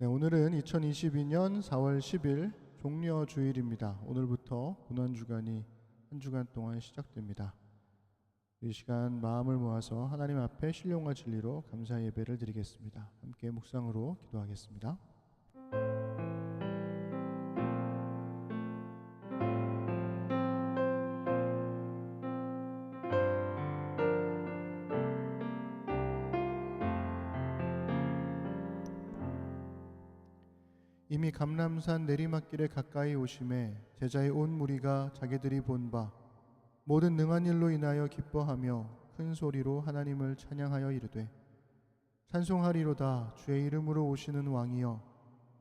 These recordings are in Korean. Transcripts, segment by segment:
네, 오늘은 2022년 4월 10일 종려주일입니다. 오늘부터 고난주간이 한 주간 동안 시작됩니다. 이 시간 마음을 모아서 하나님 앞에 신령과 진리로 감사 예배를 드리겠습니다. 함께 묵상으로 기도하겠습니다. 이미 감람산 내리막길에 가까이 오심에 제자의 온 무리가 자기들이 본 바 모든 능한 일로 인하여 기뻐하며 큰 소리로 하나님을 찬양하여 이르되 찬송하리로다. 주의 이름으로 오시는 왕이여,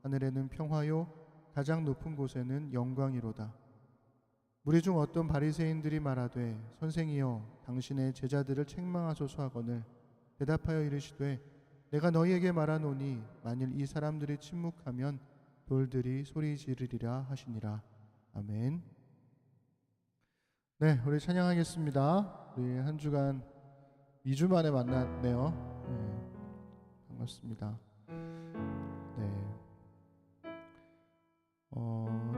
하늘에는 평화요 가장 높은 곳에는 영광이로다. 무리 중 어떤 바리새인들이 말하되 선생이여 당신의 제자들을 책망하소서 하거늘 대답하여 이르시되 내가 너희에게 말하노니 만일 이 사람들이 침묵하면 돌들이 소리 지르리라 하시니라. 아멘. 네, 우리 찬양하겠습니다. 우리 한 주간 2주 만에 만났네요. 반갑습니다. 네.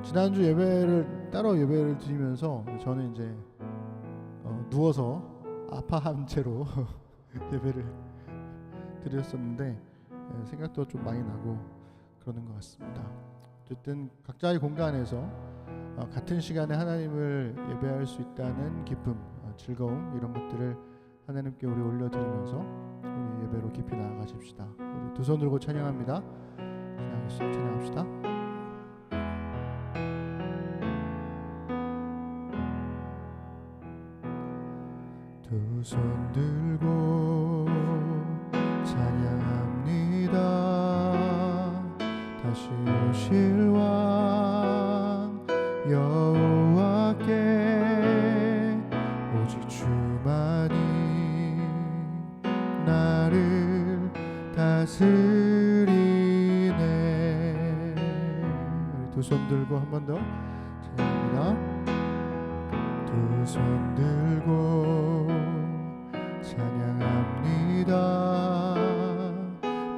지난주 예배를 따로 예배를 드리면서 저는 이제 누워서 아파한 채로 예배를 드렸었는데 생각도 좀 많이 나고 그러는 것 같습니다. 어쨌든 각자의 공간에서 같은 시간에 하나님을 예배할 수 있다는 기쁨, 즐거움 이런 것들을 하나님께 우리 올려드리면서 우리 예배로 깊이 나아가십시다. 우리 두 손 들고 찬양합니다. 찬양합시다. 두 손 들고 찬양합니다. 다시 오실 왕 여호와께 오직 주만이 나를 다스리네. 두 손 들고 한 번 더 찬양합니다. 두 손 들고 찬양합니다.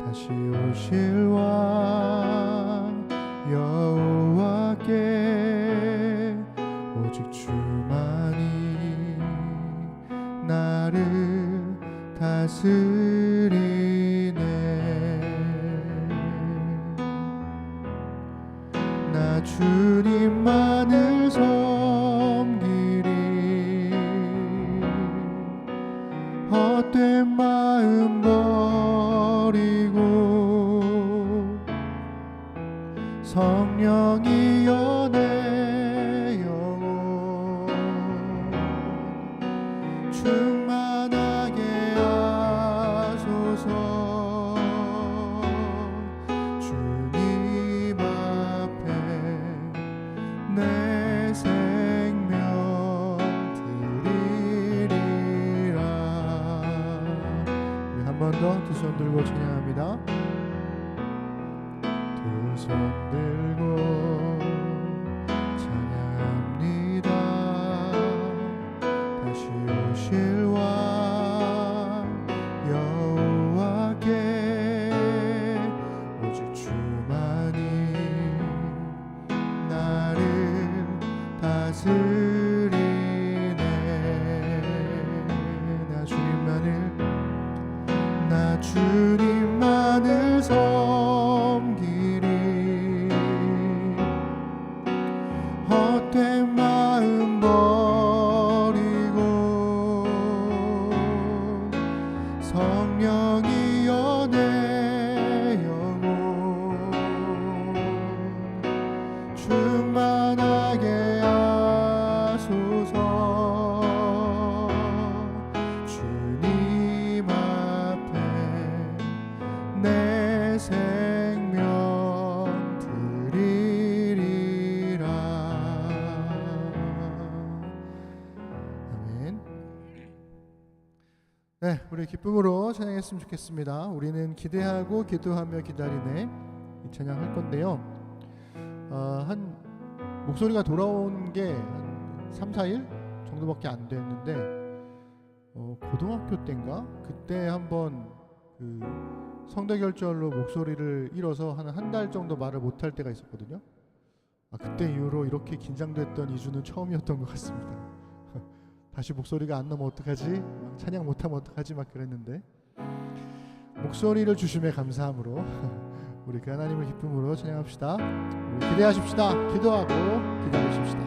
다시 오실 왕 여호와께 오직 주만이 나를 다스리네. 나 주님만을 섬기리. 헛된 마음 버리고 성령이여 내 영혼 충만하게 하소서. 주님 앞에 내 생명 드리리라. 우리 한 번 더 두 손 들고 찬양합니다. 두 손 들고 찬양합니다. 다시 오실 왕 여호와께 오직 주만이 나를 다스리네. 나 주님만을 섬기리. 헛된 마음 버리고 성령이여 내 영혼 충만하게 하소서. 주님 앞에 내 생명 드리리라. 아멘. 네, 우리 기쁨으로 찬양했으면 좋겠습니다. 우리는 기대하고 기도하며 기다리네 이 찬양할 건데요. 한 목소리가 돌아온 게 한 3, 4일 정도밖에 안 됐는데, 고등학교 때인가? 그때 한번 성대결절로 목소리를 잃어서 한 달 정도 말을 못할 때가 있었거든요. 그때 이후로 이렇게 긴장됐던 2주는 처음이었던 것 같습니다. 다시 목소리가 안 나면 어떡하지? 찬양 못하면 어떡하지? 막 그랬는데 목소리를 주심에 감사함으로 우리 그 하나님을 기쁨으로 찬양합시다. 우리 기대하십시다. 기도하고 기다리십시다.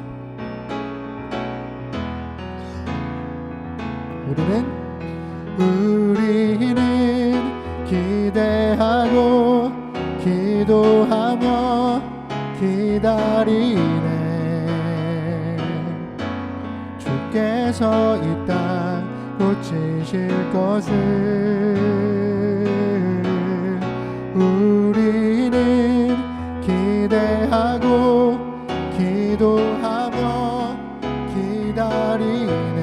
우리는 기대하고 기도하며 기다리네. 주께서 이 땅 고치실 것을 우리는 기대하고 기도하며 기다리네.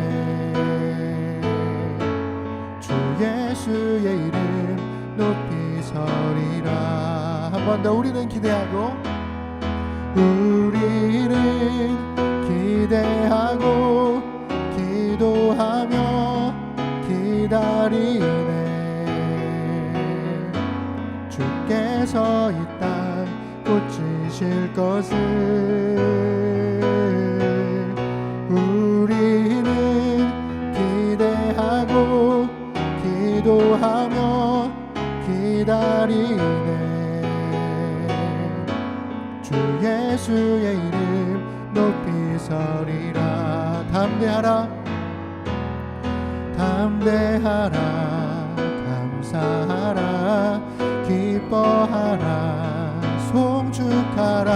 주 예수의 이름 높이 서리라. 한 번 더. 우리는 기대하고 기대하고 기도하며 기다리네. 주께서 이 땅 고치실 것을 우리는 기대하고 기도하며 기다리네. 주 예수의 이름 높이 서리라. 담대하라 담대하라 감사하라 기뻐하라 송축하라.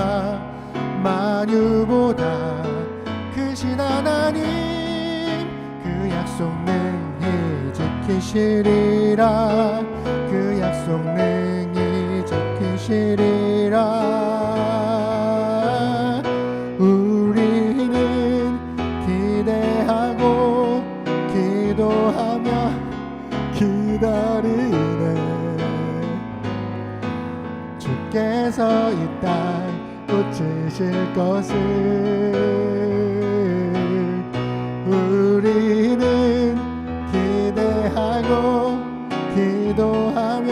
만유보다 크신 하나님 그 약속 능히 지키시리라. 그 약속 능히 지키시리라. 우리는 기대하고 기도하며 기다리네. 주께서 이 땅 고치실 것을 우리는 기대하고 기도하며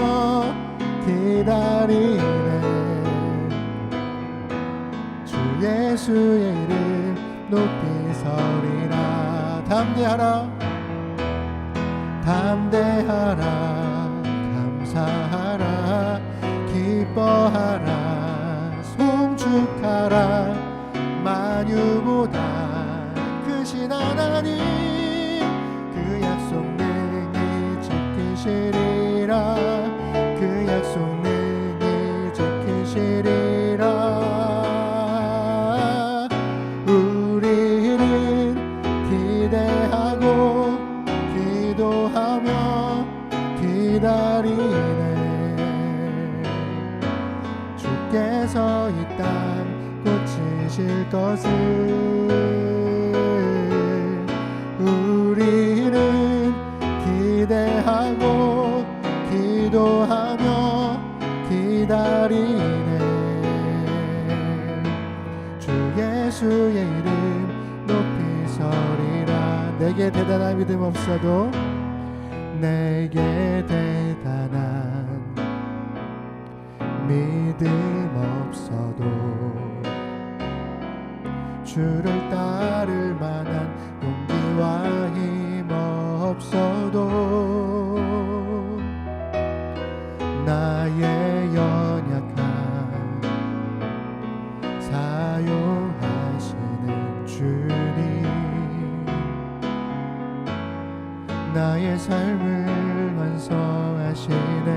기다리네. 주 예수의 이름 높이 서리라. 담대하라 담대하라 감사하라 기뻐하라 송축하라. 만유보다 크신 하나님 그 약속 능히 지키시리라. 그 약속 능히 지키시리라. 우리는 기대하고 기도하며 기다리네. 주께서 이 땅 고치실 것을 우리는 기대하고 기도하며 기다리네. 주 예수의 이름 높이 서리라. 내게 대단한 믿음 없어도 내게 대단한 믿음 없어도 주를 따를 만한 용기와 힘 없어도 나의 연약함 사용하시는 주님 나의 삶을 완성하시네.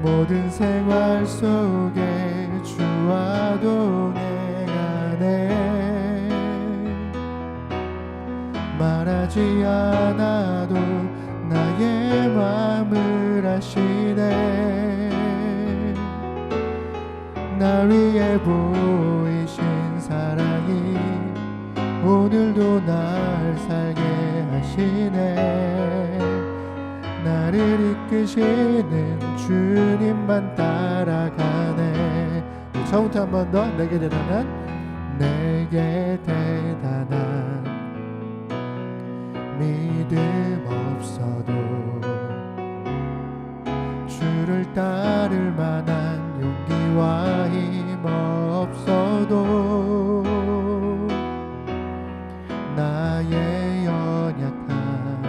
모든 생활 속에 주와 동행하네. 말하지 않아도 나의 마음을 아시네. 날 위해 보이신 사랑이 오늘도 날 살게 하시네. 나를 이끄시는 주님만 따라가네. 처음부터 한 번 더. 내게 대단한 믿음 없어도 따를 만한 용기와 힘 없어도 나의 연약함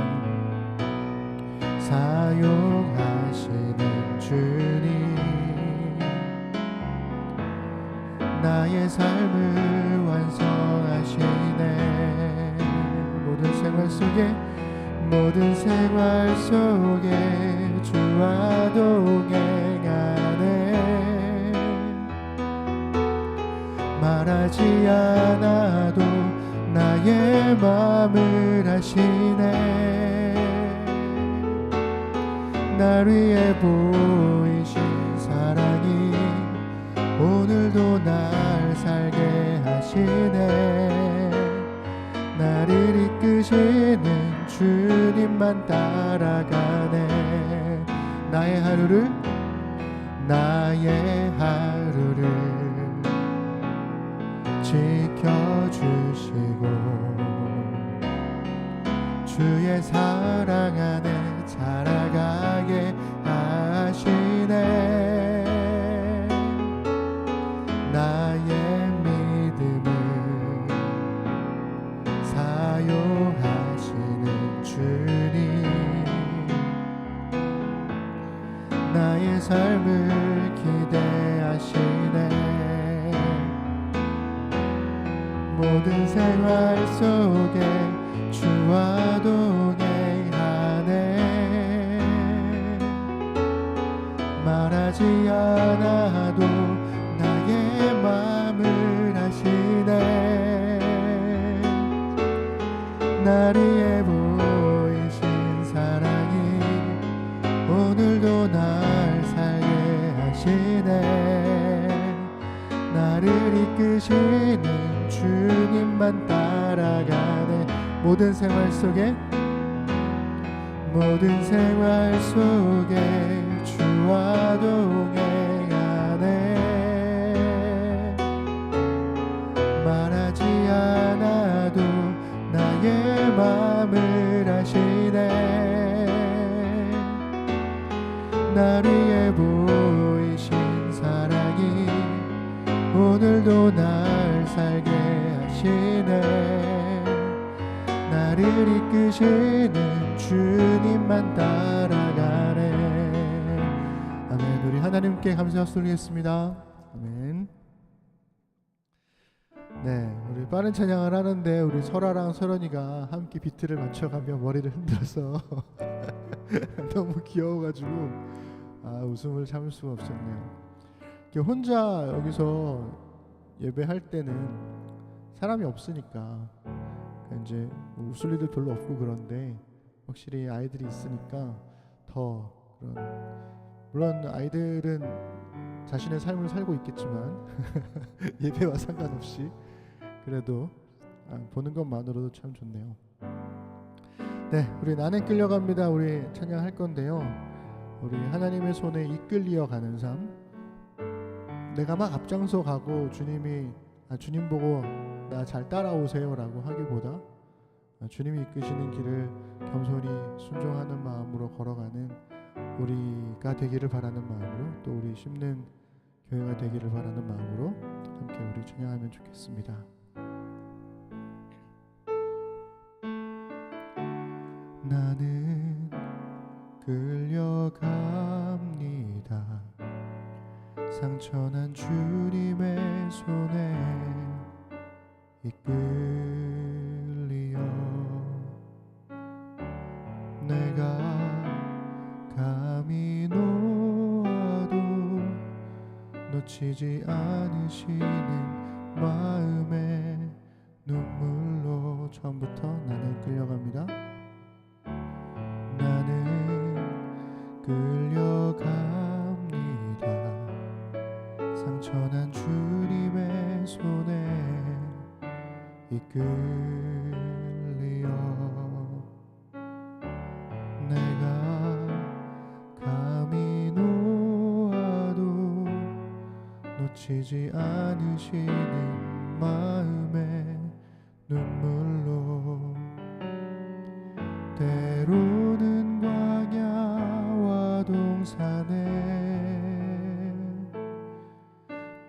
사용하시는 주님, 나의 삶을 완성하시네. 모든 생활 속에 주와 동행하네. 말하지 않아도 나의 마음을 아시네. 날 위해 보이신 사랑이 오늘도 날 살게 하시네. 나를 이끄시는 주님만 따라가네. 나의 하루를 지켜주시고 주의 사랑 안에 살아가게 하시네. 나의 믿음을 사용하시는 주님, 나의 삶을 기대하시네. 모든 생활 속에 주와 동행하네. 말하지 않아도 나의 마음을 아시네. 날 위해 보이신 사랑이 오늘도 날 살게 하시네. 나를 이끄시는 주님만 따라가네. 모든 생활 속에 주와 동행하네. 말하지 않아도 나의 마음을 아시네. 날 위해 보이신 사랑이 오늘도 날 살게 하시네. 나를 이끄시는 주님만 따라가네. 아멘. 우리 하나님께 감사 박수 드리겠습니다. 아멘. 네, 우리 빠른 찬양을 하는데 우리 설아랑 설언이가 함께 비트를 맞춰가며 머리를 흔들어서 너무 귀여워가지고 웃음을 참을 수가 없었네요. 혼자 여기서 예배할 때는 사람이 없으니까 이제 웃을 일도 별로 없고 그런데 확실히 아이들이 있으니까 더 그런, 물론 아이들은 자신의 삶을 살고 있겠지만 예배와 상관없이 그래도 보는 것만으로도 참 좋네요. 네, 우리 나는 끌려갑니다. 우리 찬양할 건데요. 우리 하나님의 손에 이끌려 가는 삶, 내가 막 앞장서 가고 주님 보고 나 잘 따라오세요 라고 하기보다 주님이 이끄시는 길을 겸손히 순종하는 마음으로 걸어가는 우리가 되기를 바라는 마음으로, 또 우리 심는 교회가 되기를 바라는 마음으로 함께 우리 찬양하면 좋겠습니다. 나는 끌려갑니다. 상처난 주님의 손에 이끌리어 내가 감히 놓아도 놓치지 않으시는 마음의 눈물로. 처음부터 나는 끌려갑니다. 나는 끌려갑니다. 상처난 주님의 손에 이끌리어 내가 감히 놓아도 놓치지 않으시는 마음의 눈물로. 때로는 광야와 동산에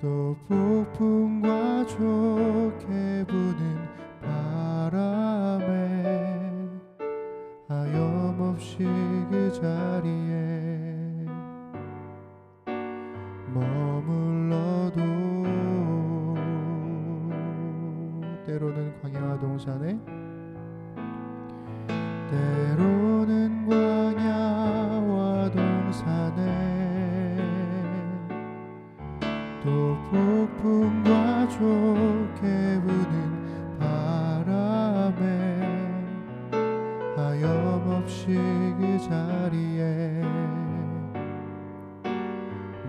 또 폭풍과 좋게 부는 바람에 하염없이 그 자리에 머물러도 때로는 광야와 동산에 때로는 광야와 동산에 또 폭풍과 좋게 부는 바람에 하염없이 그 자리에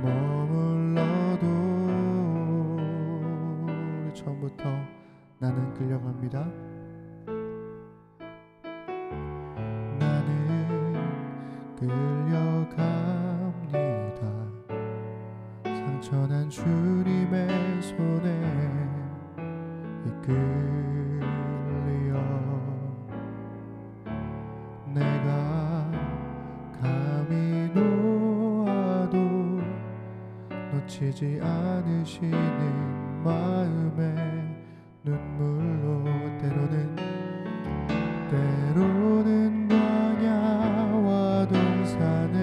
머물러도 우리 처음부터 나는 끌려갑니다. 나는 끌려갑니다. 상처난 주님의 손에 이끌려 내가 감히 놓아도 놓치지 않으시는 마음에 눈물로 때로는 광야와 동산에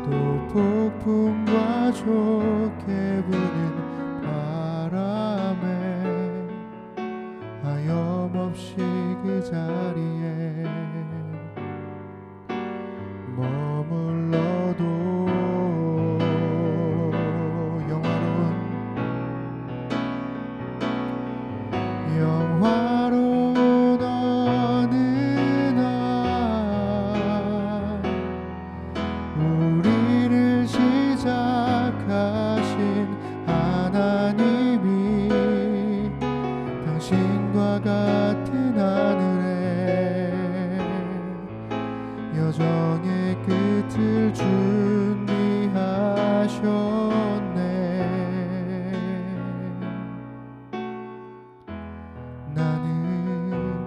또 폭풍과 좋게 부는 바람에 하염없이 그 자리에 머물러도 영화로운 어느 날 우리를 시작하신 하나님이 당신과 같은 하늘에 여정의 끝을 준비하셨네. 나는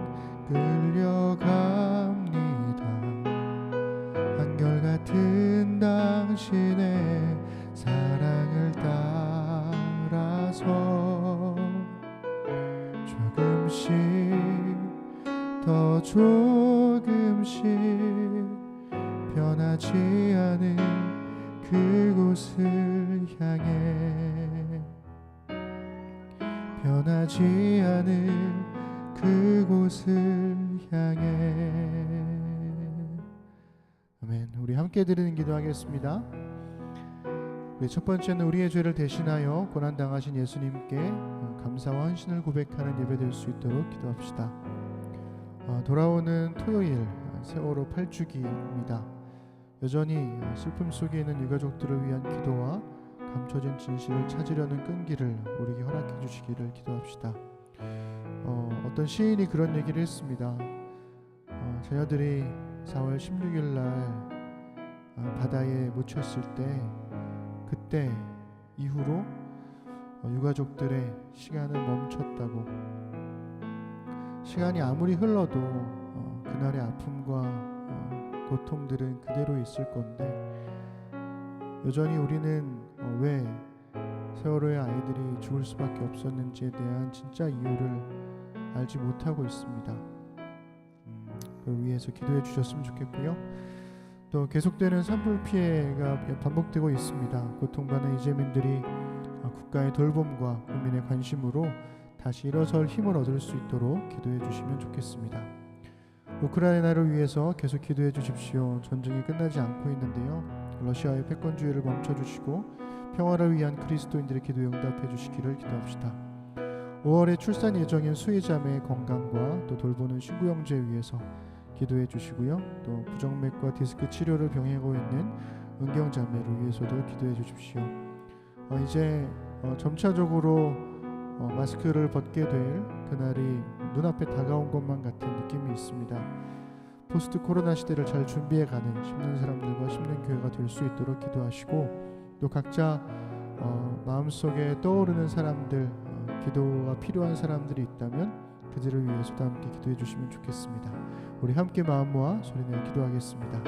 끌려갑니다. 한결같은 당신의 사랑을 따라서 조금씩 더 조금씩 변하지 않은 그곳을 향해 변하지 않은 그곳을 향해. 아멘. 우리 함께 드리는 기도하겠습니다. 우리 첫 번째는 우리의 죄를 대신하여 고난당하신 예수님께 감사와 헌신을 고백하는 예배 될 수 있도록 기도합시다. 돌아오는 토요일 세월호 8주기입니다. 여전히 슬픔 속에 있는 유가족들을 위한 기도와 감춰진 진실을 찾으려는 끈기를 우리에게 허락해 주시기를 기도합시다. 어떤 시인이 그런 얘기를 했습니다. 자녀들이 4월 16일 날 바다에 묻혔을 때 그때 이후로 유가족들의 시간은 멈췄다고. 시간이 아무리 흘러도 그날의 아픔과 고통들은 그대로 있을 건데 여전히 우리는 왜 세월호의 아이들이 죽을 수밖에 없었는지에 대한 진짜 이유를 알지 못하고 있습니다. 그걸 위해서 기도해 주셨으면 좋겠고요. 또 계속되는 산불 피해가 반복되고 있습니다. 고통받는 이재민들이 국가의 돌봄과 국민의 관심으로 다시 일어설 힘을 얻을 수 있도록 기도해 주시면 좋겠습니다. 우크라이나를 위해서 계속 기도해 주십시오. 전쟁이 끝나지 않고 있는데요. 러시아의 패권주의를 멈춰주시고 평화를 위한 그리스도인들의 기도에 응답해 주시기를 기도합시다. 5월에 출산 예정인 수의자매의 건강과 또 돌보는 신구 형제 위해서 기도해 주시고요. 또 부정맥과 디스크 치료를 병행하고 있는 은경자매를 위해서도 기도해 주십시오. 이제 점차적으로 마스크를 벗게 될 그날이 눈앞에 다가온 것만 같은 느낌이 있습니다. 포스트 코로나 시대를 잘 준비해가는 힘든 사람들과 힘든 교회가 될 수 있도록 기도하시고 또 각자 마음속에 떠오르는 사람들, 기도가 필요한 사람들이 있다면 그들을 위해서도 함께 기도해 주시면 좋겠습니다. 우리 함께 마음 모아 소리내어 기도하겠습니다.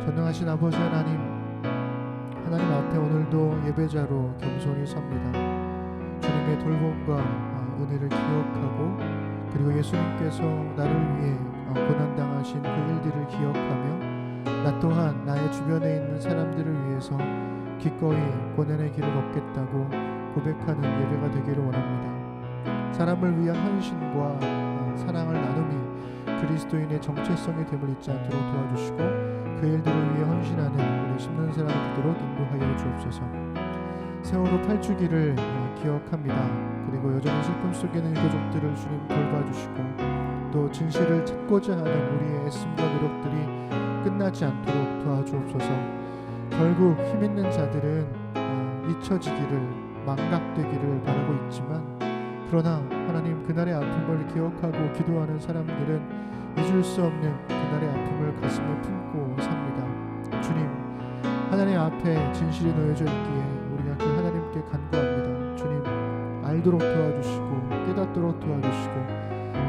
전능하신 아버지 하나님, 하나님 앞에 오늘도 예배자로 겸손히 섭니다. 주님의 돌봄과 은혜를 기억하고, 그리고 예수님께서 나를 위해 고난당하신 그 일들을 기억하며 나 또한 나의 주변에 있는 사람들을 위해서 기꺼이 고난의 길을 걷겠다고 고백하는 예배가 되기를 원합니다. 사람을 위한 헌신과 사랑을 나눔이 그리스도인의 정체성이 됨을 잊지 않도록 도와주시고, 그 일들을 위해 헌신하는 우리 심는 사람이 되도록 인도하여 주옵소서. 세월호 8주기를 기억합니다. 그리고 여전히 슬픔 속에 있는 유가족들을 주님 돌봐주시고, 또 진실을 찾고자 하는 우리의 애씀과 노력들이 끝나지 않도록 도와주옵소서. 결국 힘있는 자들은 잊혀지기를, 망각되기를 바라고 있지만, 그러나 하나님, 그날의 아픔을 기억하고 기도하는 사람들은 잊을 수 없는 그날의 아픔을 가슴에 품고 삽니다. 주님, 하나님 앞에 진실이 놓여져 있기에 우리가 그 하나님께 간구합니다. 주님, 알도록 도와주시고 깨닫도록 도와주시고,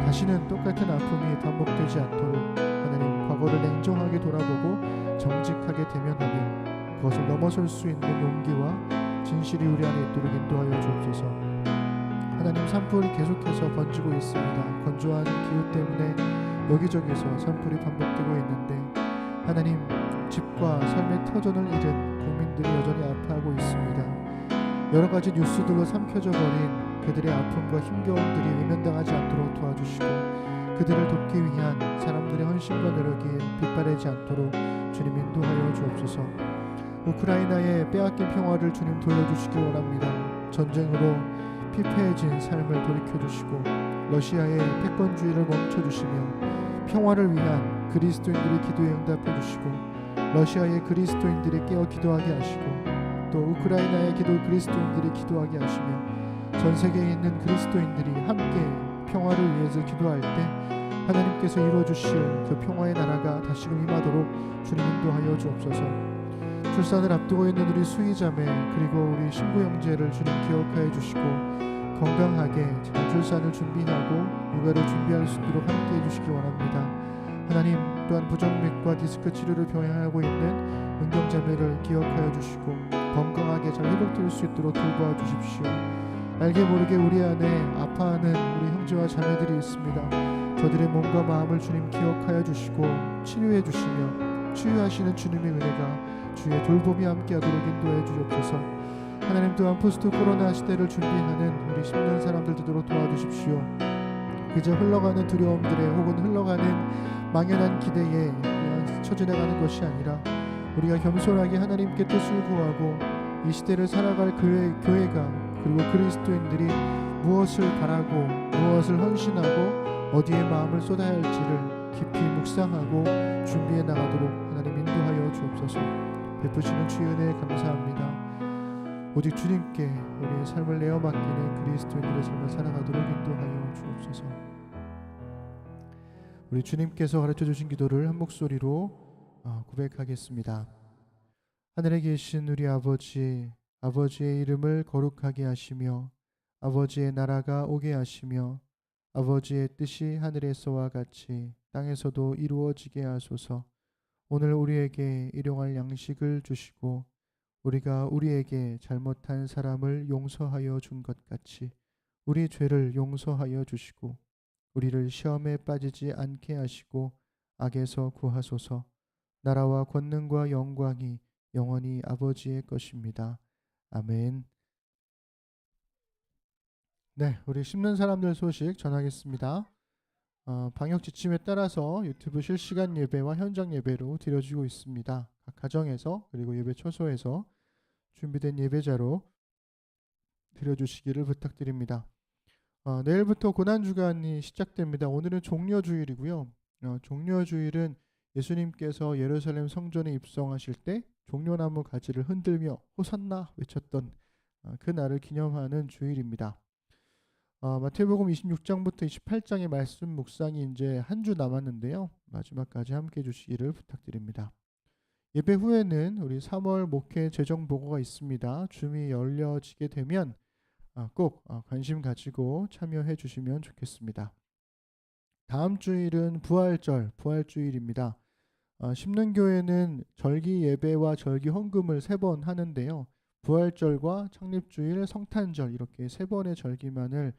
다시는 똑같은 아픔이 반복되지 않도록 하나님, 과거를 냉정하게 돌아보고 정직하게 대면하며 그것을 넘어설 수 있는 용기와 진실이 우리 안에 있도록 인도하여 주옵소서. 하나님, 산불이 계속해서 번지고 있습니다. 건조한 기후 때문에 여기저기서 산불이 반복되고 있는데, 하나님, 집과 삶의 터전을 잃은 국민들이 여전히 아파하고 있습니다. 여러 가지 뉴스들로 삼켜져 버린 그들의 아픔과 힘겨움들이 외면당하지 않도록 도와주시고, 그들을 돕기 위한 사람들의 헌신과 노력이 빗바라지 않도록 주님 인도하여 주옵소서. 우크라이나의 빼앗긴 평화를 주님 돌려주시기 원합니다. 전쟁으로 피폐해진 삶을 돌이켜주시고, 러시아의 패권주의를 멈춰주시며 평화를 위한 그리스도인들의 기도에 응답해주시고, 러시아의 그리스도인들이 깨어 기도하게 하시고, 또 우크라이나의 그리스도인들이 기도하게 하시며, 전 세계에 있는 그리스도인들이 함께 평화를 위해서 기도할 때 하나님께서 이루어주실 그 평화의 나라가 다시금 임하도록 주님 인도하여 주옵소서. 출산을 앞두고 있는 우리 수의자매, 그리고 우리 신부 형제를 주님 기억하여 주시고, 건강하게 잘 출산을 준비하고 육아를 준비할 수 있도록 함께 해주시기 원합니다. 하나님, 또한 부정맥과 디스크 치료를 병행하고 있는 은경자매를 기억하여 주시고, 건강하게 잘 회복될 수 있도록 돌보아 주십시오. 알게 모르게 우리 안에 아파하는 우리 형제와 자매들이 있습니다. 저들의 몸과 마음을 주님 기억하여 주시고 치료해 주시며, 치유하시는 주님의 은혜가, 주의 돌봄이 함께하도록 인도해 주옵소서. 하나님, 또한 포스트 코로나 시대를 준비하는 우리 심는 사람들 되도록 도와주십시오. 그저 흘러가는 두려움들에, 혹은 흘러가는 막연한 기대에 그냥 스쳐지나가는 것이 아니라, 우리가 겸손하게 하나님께 뜻을 구하고 이 시대를 살아갈 교회가, 그리고 그리스도인들이 무엇을 바라고 무엇을 헌신하고 어디에 마음을 쏟아야 할지를 깊이 묵상하고 준비해 나가도록 하나님 인도하여 주옵소서. 베푸시는 주의 은혜에 감사합니다. 오직 주님께 우리의 삶을 내어 맡기는 그리스도인들의 삶을 살아가도록 인도하여 주옵소서. 우리 주님께서 가르쳐 주신 기도를 한 목소리로 고백하겠습니다. 하늘에 계신 우리 아버지, 아버지의 이름을 거룩하게 하시며 아버지의 나라가 오게 하시며 아버지의 뜻이 하늘에서와 같이 땅에서도 이루어지게 하소서. 오늘 우리에게 일용할 양식을 주시고, 우리가 우리에게 잘못한 사람을 용서하여 준 것 같이 우리 죄를 용서하여 주시고, 우리를 시험에 빠지지 않게 하시고 악에서 구하소서. 나라와 권능과 영광이 영원히 아버지의 것입니다. 아멘. 네, 우리 심는 사람들 소식 전하겠습니다. 방역 지침에 따라서 유튜브 실시간 예배와 현장 예배로 드려지고 있습니다. 각 가정에서, 그리고 예배 초소에서 준비된 예배자로 드려주시기를 부탁드립니다. 내일부터 고난주간이 시작됩니다. 오늘은 종려주일이고요. 종려주일은 예수님께서 예루살렘 성전에 입성하실 때 종려나무 가지를 흔들며 호산나 외쳤던 그 날을 기념하는 주일입니다. 마태복음 26장부터 28장의 말씀 묵상이 이제 한 주 남았는데요. 마지막까지 함께 해주시기를 부탁드립니다. 예배 후에는 우리 3월 목회 재정 보고가 있습니다. 줌이 열려지게 되면 꼭 관심 가지고 참여해 주시면 좋겠습니다. 다음 주일은 부활주일입니다. 심는 교회는 절기 예배와 절기 헌금을 3번 하는데요. 부활절과 창립주일, 성탄절 이렇게 3번의 절기만을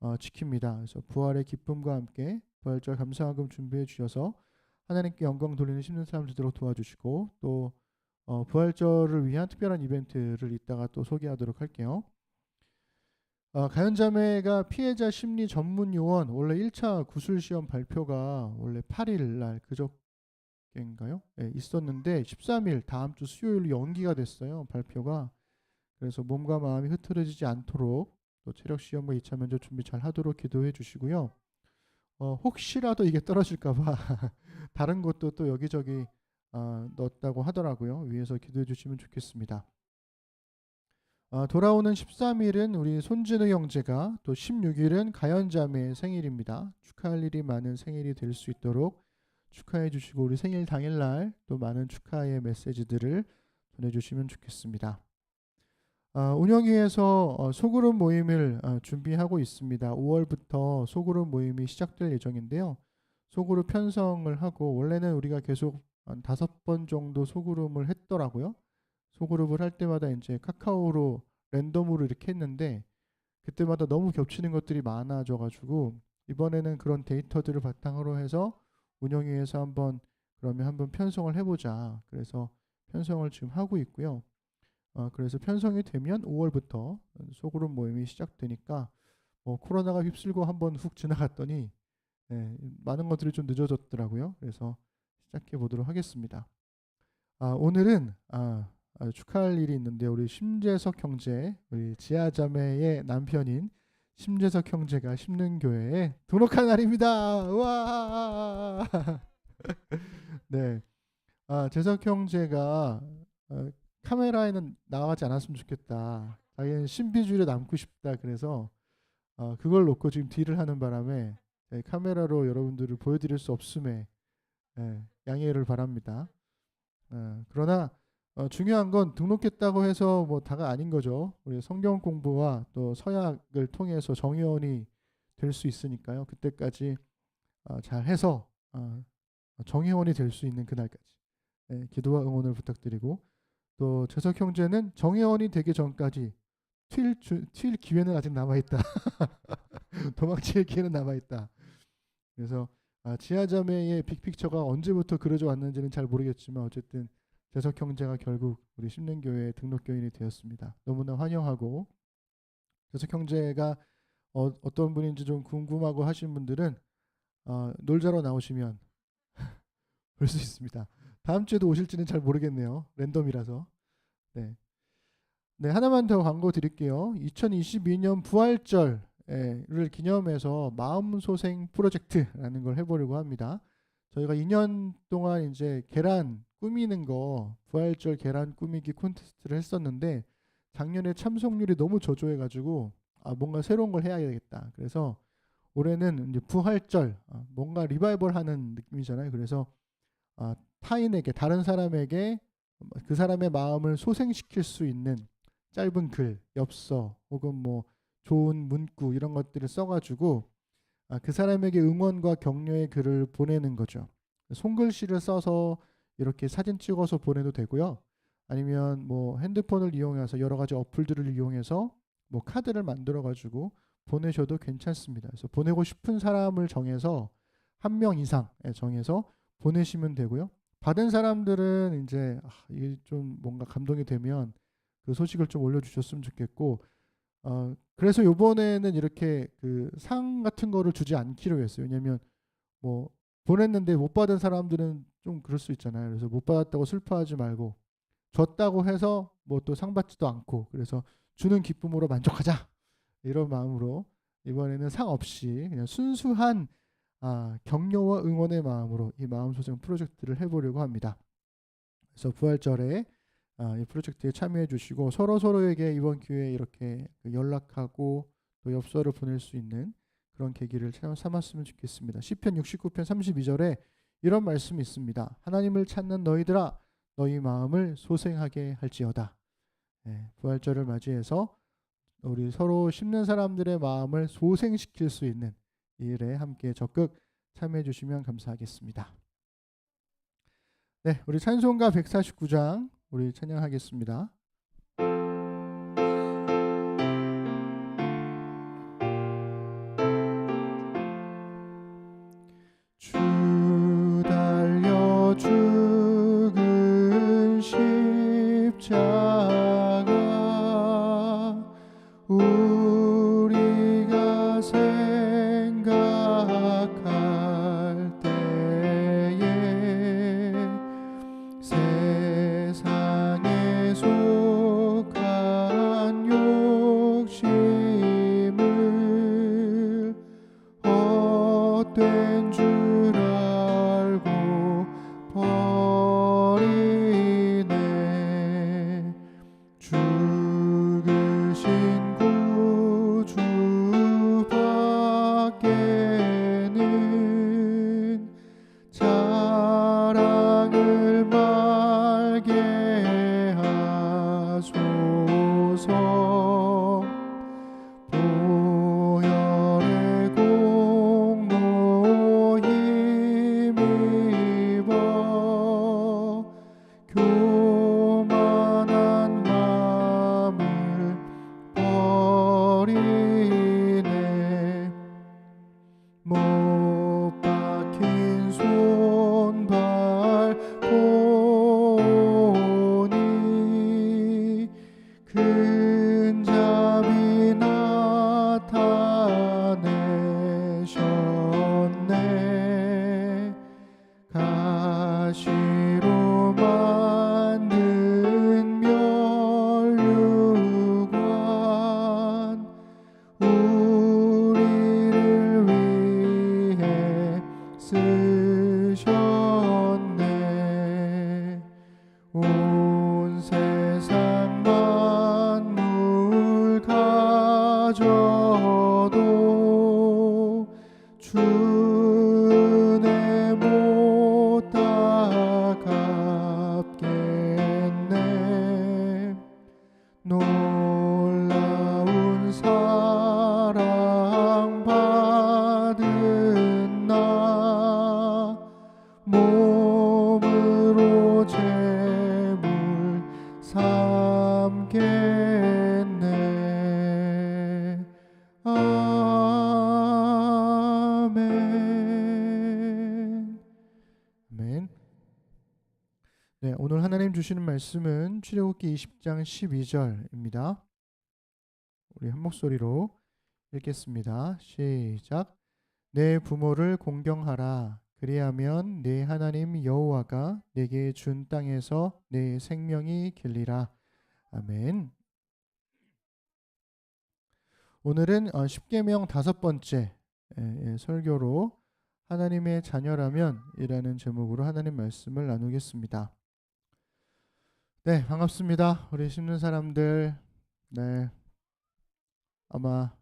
지킵니다. 그래서 부활의 기쁨과 함께 부활절 감사헌금 준비해 주셔서 하나님께 영광 돌리는 심는 사람 되도록 도와주시고, 또 부활절을 위한 특별한 이벤트를 이따가 또 소개하도록 할게요. 가연자매가 피해자 심리 전문 요원 원래 1차 구술시험 발표가 원래 8일 날 그저께인가요? 네, 있었는데 13일 다음 주 수요일로 연기가 됐어요. 발표가. 그래서 몸과 마음이 흐트러지지 않도록 또 체력 시험과 2차 면접 준비 잘 하도록 기도해 주시고요. 혹시라도 이게 떨어질까 봐 다른 것도 또 여기저기 넣었다고 하더라고요. 위에서 기도해 주시면 좋겠습니다. 돌아오는 13일은 우리 손진우 형제가, 또 16일은 가연자매의 생일입니다. 축하할 일이 많은 생일이 될 수 있도록 축하해 주시고, 우리 생일 당일날 또 많은 축하의 메시지들을 전해주시면 좋겠습니다. 운영위에서 소그룹 모임을 준비하고 있습니다. 5월부터 소그룹 모임이 시작될 예정인데요. 소그룹 편성을 하고, 원래는 우리가 계속 한 5번 정도 소그룹을 했더라고요. 소그룹을 할 때마다 이제 카카오로 랜덤으로 이렇게 했는데 그때마다 너무 겹치는 것들이 많아져가지고, 이번에는 그런 데이터들을 바탕으로 해서 운영위에서 한번 편성을 해보자. 그래서 편성을 지금 하고 있고요. 그래서 편성이 되면 5월부터 소그룹 모임이 시작되니까, 코로나가 휩쓸고 한번 훅 지나갔더니 많은 것들이 좀 늦어졌더라고요. 그래서 시작해 보도록 하겠습니다. 오늘은 아주 축하할 일이 있는데, 우리 심재석 형제, 우리 지아자매의 남편인 심재석 형제가 심는교회에 등록한 날입니다. 와! 네, 재석 형제가 카메라에는 나가지 않았으면 좋겠다. 자기는 신비주의로 남고 싶다. 그래서 그걸 놓고 지금 딜을 하는 바람에 카메라로 여러분들을 보여드릴 수 없음에 양해를 바랍니다. 그러나 중요한 건 등록했다고 해서 뭐 다가 아닌 거죠. 우리 성경 공부와 또 서약을 통해서 정의원이 될 수 있으니까요. 그때까지 잘 해서 정의원이 될 수 있는 그날까지 기도와 응원을 부탁드리고, 또 재석 형제는 정의원이 되기 전까지 튈 기회는 아직 남아있다. 도망칠 기회는 남아있다. 그래서 지하자매의 빅픽처가 언제부터 그려져 왔는지는 잘 모르겠지만, 어쨌든 재석 형제가 결국 우리 심는교회의 등록교인이 되었습니다. 너무나 환영하고, 재석 형제가 어떤 분인지 좀 궁금하고 하신 분들은 놀자로 나오시면 볼 수 있습니다. 다음 주에도 오실지는 잘 모르겠네요. 랜덤이라서. 네. 네, 하나만 더 광고 드릴게요. 2022년 부활절을 기념해서 마음소생 프로젝트라는 걸 해보려고 합니다. 저희가 2년 동안 이제 계란 꾸미는 거, 부활절 계란 꾸미기 콘테스트를 했었는데 작년에 참석률이 너무 저조해가지고 뭔가 새로운 걸 해야 되겠다. 그래서 올해는 이제 부활절, 뭔가 리바이벌하는 느낌이잖아요. 그래서 타인에게, 다른 사람에게 그 사람의 마음을 소생시킬 수 있는 짧은 글, 엽서 혹은 뭐 좋은 문구 이런 것들을 써가지고 그 사람에게 응원과 격려의 글을 보내는 거죠. 손글씨를 써서 이렇게 사진 찍어서 보내도 되고요. 아니면 뭐 핸드폰을 이용해서 여러 가지 어플들을 이용해서 뭐 카드를 만들어 가지고 보내셔도 괜찮습니다. 그래서 보내고 싶은 사람을 정해서 한 명 이상 정해서 보내시면 되고요. 받은 사람들은 이제 이게 좀 뭔가 감동이 되면 그 소식을 좀 올려주셨으면 좋겠고, 그래서 이번에는 이렇게 그 상 같은 거를 주지 않기로 했어요. 왜냐면 뭐 보냈는데 못 받은 사람들은 좀 그럴 수 있잖아요. 그래서 못 받았다고 슬퍼하지 말고, 줬다고 해서 뭐 또 상 받지도 않고, 그래서 주는 기쁨으로 만족하자, 이런 마음으로 이번에는 상 없이 그냥 순수한 격려와 응원의 마음으로 이 마음소생 프로젝트를 해보려고 합니다. 그래서 부활절에 이 프로젝트에 참여해 주시고, 서로에게 이번 기회에 이렇게 연락하고 또 엽서를 보낼 수 있는 그런 계기를 삼았으면 좋겠습니다. 시편 69편 32절에 이런 말씀이 있습니다. 하나님을 찾는 너희들아, 너희 마음을 소생하게 할지어다. 부활절을 맞이해서 우리 서로 심는 사람들의 마음을 소생시킬 수 있는 이 일에 함께 적극 참여해 주시면 감사하겠습니다. 네, 우리 찬송가 149장 우리 찬양하겠습니다. 주 달려 죽은 십자가 우리가 생각할 때에 세상에 속한 욕심을 헛된 줄 알고 버리네. 죽으신 구주 밖에는 자랑을 말게 하소서. 보혈의 공로 힘입어 교만한 마음을 버리네. 못 박힌 손발 보니 근잡이 나타내셨네. 가시로 만든 면류관 우리를 위해 쓰셨네. 온 세상 만물 가져도 주 은혜 못 다 갚겠네. 놀라운 사랑 받은 나 몸으로 제물 삼겠네. 아멘. 아멘. 네, 오늘 하나님 주시는 말씀은 출애굽기 20장 12절입니다. 우리 한 목소리로 읽겠습니다. 시작. 내 부모를 공경하라. 그리하면 내 하나님 여호와가 내게 준 땅에서 내 생명이 길리라. 아멘. 오늘은 십계명 5번째 설교로 하나님의 자녀라면 이라는 제목으로 하나님 말씀을 나누겠습니다. 네, 반갑습니다. 우리 심는 사람들. 네, 아마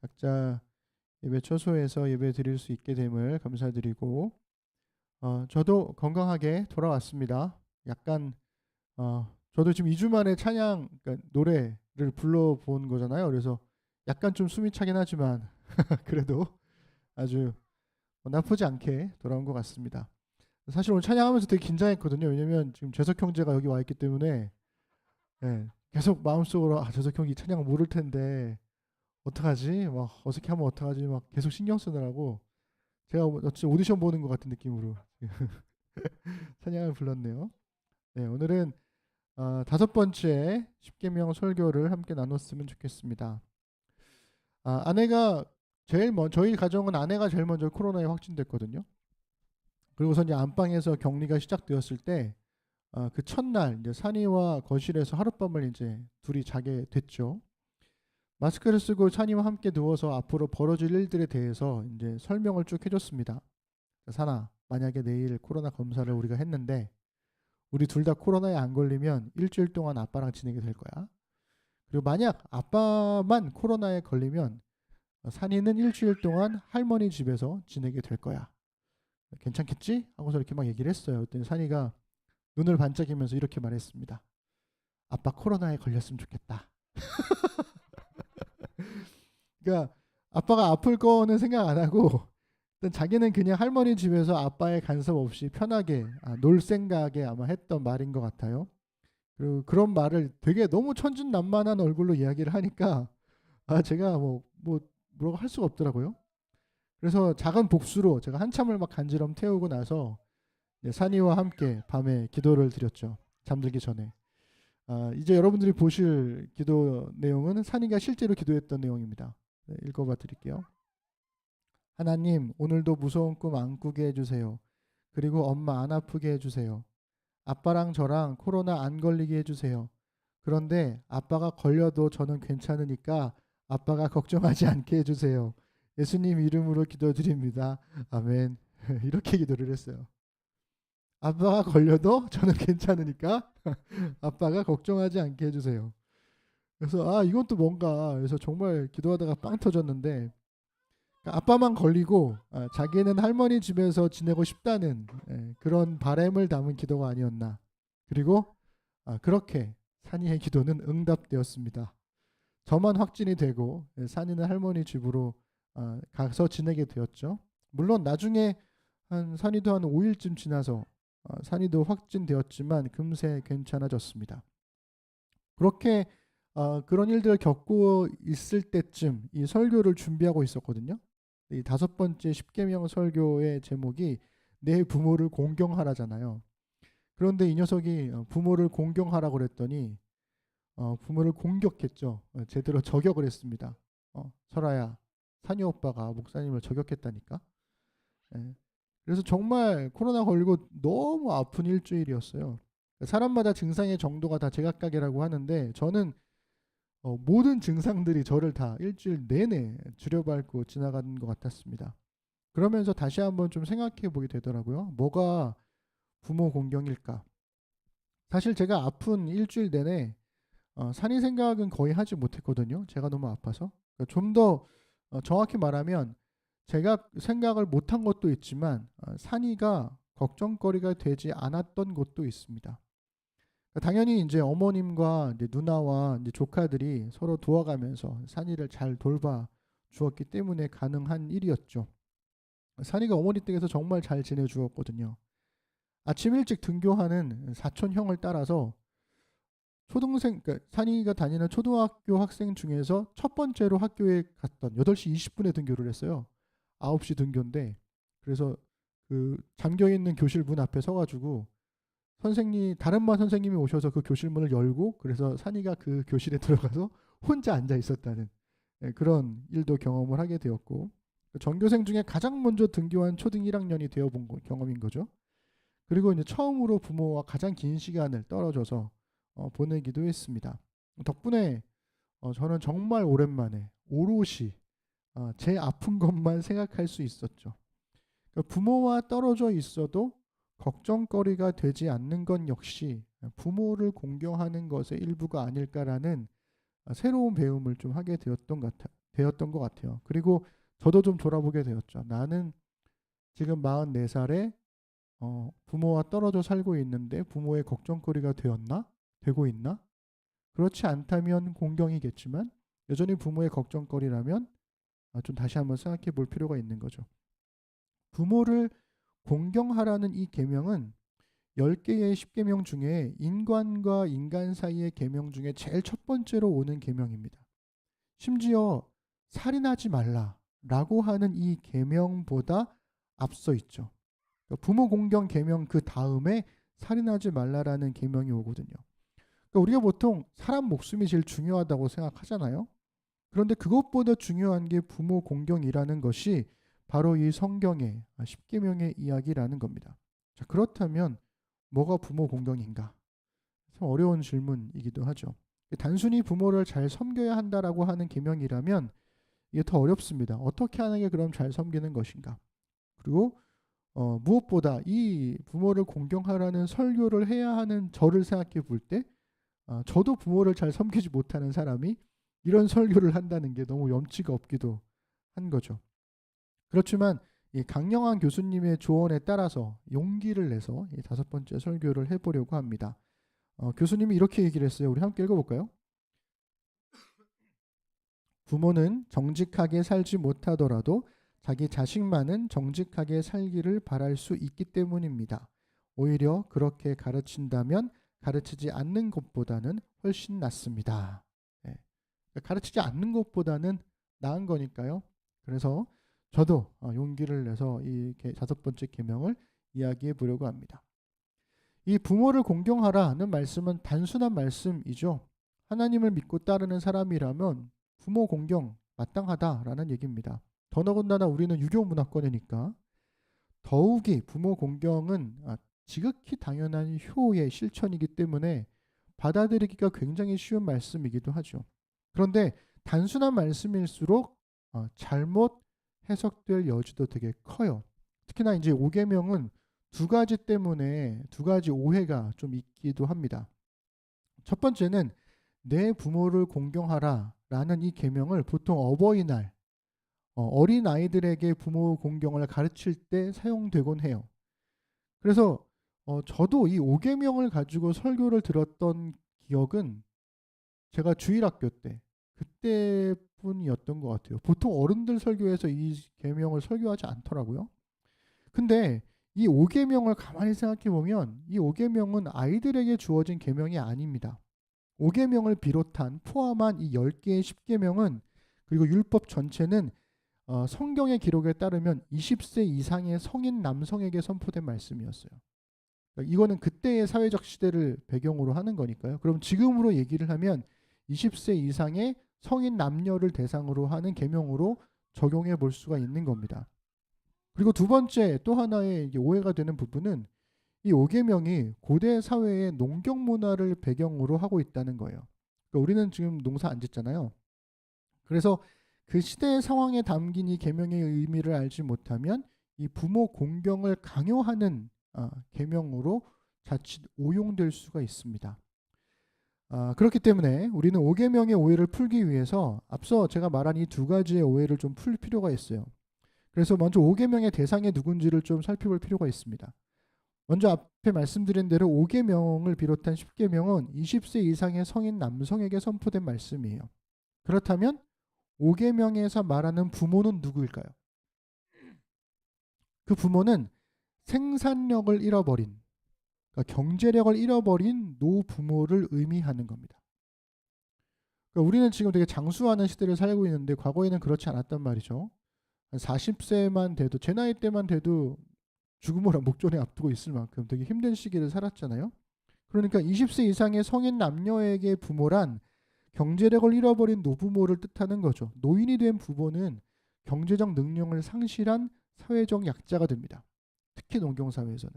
각자 예배 처소에서 예배 드릴 수 있게 됨을 감사드리고 저도 건강하게 돌아왔습니다. 약간 저도 지금 2주 만에 찬양 그러니까 노래를 불러본 거잖아요. 그래서 약간 좀 숨이 차긴 하지만 그래도 아주 나쁘지 않게 돌아온 것 같습니다. 사실 오늘 찬양하면서 되게 긴장했거든요. 왜냐면 지금 재석 형제가 여기 와 있기 때문에 계속 마음속으로 재석 형이 찬양을 모를 텐데 어떡하지? 막 어색하면 어떡하지? 막 계속 신경 쓰느라고 제가 어찌 오디션 보는 것 같은 느낌으로 찬양을 불렀네요. 네, 오늘은 5번째 십계명 설교를 함께 나눴으면 좋겠습니다. 아내가 저희 가정은 아내가 제일 먼저 코로나에 확진됐거든요. 그리고서 이제 안방에서 격리가 시작되었을 때 그 첫날 이제 산이와 거실에서 하룻밤을 이제 둘이 자게 됐죠. 마스크를 쓰고 산이와 함께 누워서 앞으로 벌어질 일들에 대해서 이제 설명을 쭉 해줬습니다. 산아, 만약에 내일 코로나 검사를 우리가 했는데 우리 둘 다 코로나에 안 걸리면 일주일 동안 아빠랑 지내게 될 거야. 그리고 만약 아빠만 코로나에 걸리면 산이는 일주일 동안 할머니 집에서 지내게 될 거야. 괜찮겠지? 하고서 이렇게 막 얘기를 했어요. 그랬더니 산이가 눈을 반짝이면서 이렇게 말했습니다. 아빠 코로나에 걸렸으면 좋겠다. 그러니까 아빠가 아플 거는 생각 안 하고 일단 자기는 그냥 할머니 집에서 아빠의 간섭 없이 편하게 놀 생각에 아마 했던 말인 것 같아요. 그리고 그런 말을 되게 너무 천진난만한 얼굴로 이야기를 하니까 제가 뭐라고 할 수가 없더라고요. 그래서 작은 복수로 제가 한참을 막 간지럼 태우고 나서 산이와 함께 밤에 기도를 드렸죠. 잠들기 전에. 이제 여러분들이 보실 기도 내용은 산이가 실제로 기도했던 내용입니다. 네, 읽어봐 드릴게요. 하나님, 오늘도 무서운 꿈 안 꾸게 해주세요. 그리고 엄마 안 아프게 해주세요. 아빠랑 저랑 코로나 안 걸리게 해주세요. 그런데 아빠가 걸려도 저는 괜찮으니까 아빠가 걱정하지 않게 해주세요. 예수님 이름으로 기도드립니다. 아멘. 이렇게 기도를 했어요. 아빠가 걸려도 저는 괜찮으니까 아빠가 걱정하지 않게 해주세요. 그래서 이건 또 뭔가 그래서 정말 기도하다가 빵 터졌는데 아빠만 걸리고 자기는 할머니 집에서 지내고 싶다는 그런 바람을 담은 기도가 아니었나. 그리고 그렇게 산이의 기도는 응답되었습니다. 저만 확진이 되고 산이는 할머니 집으로 가서 지내게 되었죠. 물론 나중에 산이도 한 5일쯤 지나서 산이도 확진되었지만 금세 괜찮아졌습니다. 그렇게 그런 일들을 겪고 있을 때쯤 이 설교를 준비하고 있었거든요. 이 5번째 십계명 설교의 제목이 내 부모를 공경하라잖아요. 그런데 이 녀석이 부모를 공경하라고 그랬더니 부모를 공격했죠. 제대로 저격을 했습니다. 설아야, 산이 오빠가 목사님을 저격했다니까. 그래서 정말 코로나 걸리고 너무 아픈 일주일이었어요. 사람마다 증상의 정도가 다 제각각이라고 하는데 저는 모든 증상들이 저를 다 일주일 내내 주려밟고 지나가는 것 같았습니다. 그러면서 다시 한번 좀 생각해 보게 되더라고요. 뭐가 부모 공경일까? 사실 제가 아픈 일주일 내내 산이 생각은 거의 하지 못했거든요. 제가 너무 아파서. 좀 더 정확히 말하면 제가 생각을 못한 것도 있지만 산이가 걱정거리가 되지 않았던 것도 있습니다. 당연히 이제 어머님과 이제 누나와 이제 조카들이 서로 도와가면서 산이를 잘 돌봐 주었기 때문에 가능한 일이었죠. 산이가 어머니 댁에서 정말 잘 지내주었거든요. 아침 일찍 등교하는 사촌 형을 따라서 그러니까 산이가 다니는 초등학교 학생 중에서 첫 번째로 학교에 갔던 8시 20분에 등교를 했어요. 9시 등교인데 그래서 그 잠겨 있는 교실 문 앞에 서가지고 다른 반 선생님이 오셔서 그 교실 문을 열고 그래서 산이가 그 교실에 들어가서 혼자 앉아 있었다는 그런 일도 경험을 하게 되었고 전교생 중에 가장 먼저 등교한 초등 1학년이 되어본 경험인 거죠. 그리고 이제 처음으로 부모와 가장 긴 시간을 떨어져서 보내기도 했습니다. 덕분에 저는 정말 오랜만에 오롯이 제 아픈 것만 생각할 수 있었죠. 그러니까 부모와 떨어져 있어도 걱정거리가 되지 않는 건 역시 부모를 공경하는 것의 일부가 아닐까라는 새로운 배움을 좀 하게 되었던 것 같아요. 그리고 저도 좀 돌아보게 되었죠. 나는 지금 44살에 부모와 떨어져 살고 있는데 부모의 걱정거리가 되고 있나? 그렇지 않다면 공경이겠지만 여전히 부모의 걱정거리라면 좀 다시 한번 생각해 볼 필요가 있는 거죠. 부모를 공경하라는 이 계명은 10개의 십계명 중에 인간과 인간 사이의 계명 중에 제일 첫 번째로 오는 계명입니다. 심지어 살인하지 말라라고 하는 이 계명보다 앞서 있죠. 그러니까 부모 공경 계명 그 다음에 살인하지 말라라는 계명이 오거든요. 그러니까 우리가 보통 사람 목숨이 제일 중요하다고 생각하잖아요. 그런데 그것보다 중요한 게 부모 공경이라는 것이 바로 이 성경의 십계명의 이야기라는 겁니다. 자, 그렇다면 뭐가 부모 공경인가? 참 어려운 질문이기도 하죠. 단순히 부모를 잘 섬겨야 한다라고 하는 계명이라면 이게 더 어렵습니다. 어떻게 하는 게 그럼 잘 섬기는 것인가? 그리고 무엇보다 이 부모를 공경하라는 설교를 해야 하는 저를 생각해 볼 때 저도 부모를 잘 섬기지 못하는 사람이 이런 설교를 한다는 게 너무 염치가 없기도 한 거죠. 그렇지만 이 강영환 교수님의 조언에 따라서 용기를 내서 이 5번째 설교를 해보려고 합니다. 교수님이 이렇게 얘기를 했어요. 우리 함께 읽어볼까요? 부모는 정직하게 살지 못하더라도 자기 자식만은 정직하게 살기를 바랄 수 있기 때문입니다. 오히려 그렇게 가르친다면 가르치지 않는 것보다는 훨씬 낫습니다. 예. 가르치지 않는 것보다는 나은 거니까요. 그래서 저도 용기를 내서 이 5번째 계명을 이야기해 보려고 합니다. 이 부모를 공경하라는 말씀은 단순한 말씀이죠. 하나님을 믿고 따르는 사람이라면 부모 공경 마땅하다라는 얘기입니다. 더더군다나 우리는 유교 문화권이니까 더욱이 부모 공경은 지극히 당연한 효의 실천이기 때문에 받아들이기가 굉장히 쉬운 말씀이기도 하죠. 그런데 단순한 말씀일수록 잘못 해석될 여지도 되게 커요. 특히나 이제 5계명은 두 가지 때문에 두 가지 오해가 좀 있기도 합니다. 첫 번째는 내 부모를 공경하라라는 이 계명을 보통 어버이날 어린 아이들에게 부모 공경을 가르칠 때 사용되곤 해요. 그래서 저도 이 5계명을 가지고 설교를 들었던 기억은 제가 주일학교 때 그때뿐이었던 것 같아요. 보통 어른들 설교에서 이 계명을 설교하지 않더라고요. 근데 이 5계명을 가만히 생각해 보면 이 5계명은 아이들에게 주어진 계명이 아닙니다. 5계명을 비롯한 포함한 이 10개의 10계명은 그리고 율법 전체는 성경의 기록에 따르면 20세 이상의 성인 남성에게 선포된 말씀이었어요. 그러니까 이거는 그때의 사회적 시대를 배경으로 하는 거니까요. 그럼 지금으로 얘기를 하면 20세 이상의 성인 남녀를 대상으로 하는 계명으로 적용해 볼 수가 있는 겁니다. 그리고 두 번째 또 하나의 이제 오해가 되는 부분은 이 5계명이 고대 사회의 농경 문화를 배경으로 하고 있다는 거예요. 그러니까 우리는 지금 농사 안 짓잖아요. 그래서 그 시대의 상황에 담긴 이 계명의 의미를 알지 못하면 이 부모 공경을 강요하는 계명으로 자칫 오용될 수가 있습니다. 그렇기 때문에 우리는 5계명의 오해를 풀기 위해서 앞서 제가 말한 이 두 가지의 오해를 좀 풀 필요가 있어요. 그래서 먼저 5계명의 대상이 누군지를 좀 살펴볼 필요가 있습니다. 먼저 앞에 말씀드린 대로 5계명을 비롯한 10계명은 20세 이상의 성인 남성에게 선포된 말씀이에요. 그렇다면 5계명에서 말하는 부모는 누구일까요? 그 부모는 생산력을 잃어버린, 그러니까 경제력을 잃어버린 노부모를 의미하는 겁니다. 그러니까 우리는 지금 되게 장수하는 시대를 살고 있는데 과거에는 그렇지 않았단 말이죠. 한 40세만 돼도 제 나이 때만 돼도 죽음을 목전에 앞두고 있을 만큼 되게 힘든 시기를 살았잖아요. 그러니까 20세 이상의 성인 남녀에게 부모란 경제력을 잃어버린 노부모를 뜻하는 거죠. 노인이 된 부모는 경제적 능력을 상실한 사회적 약자가 됩니다. 특히 농경사회에서는.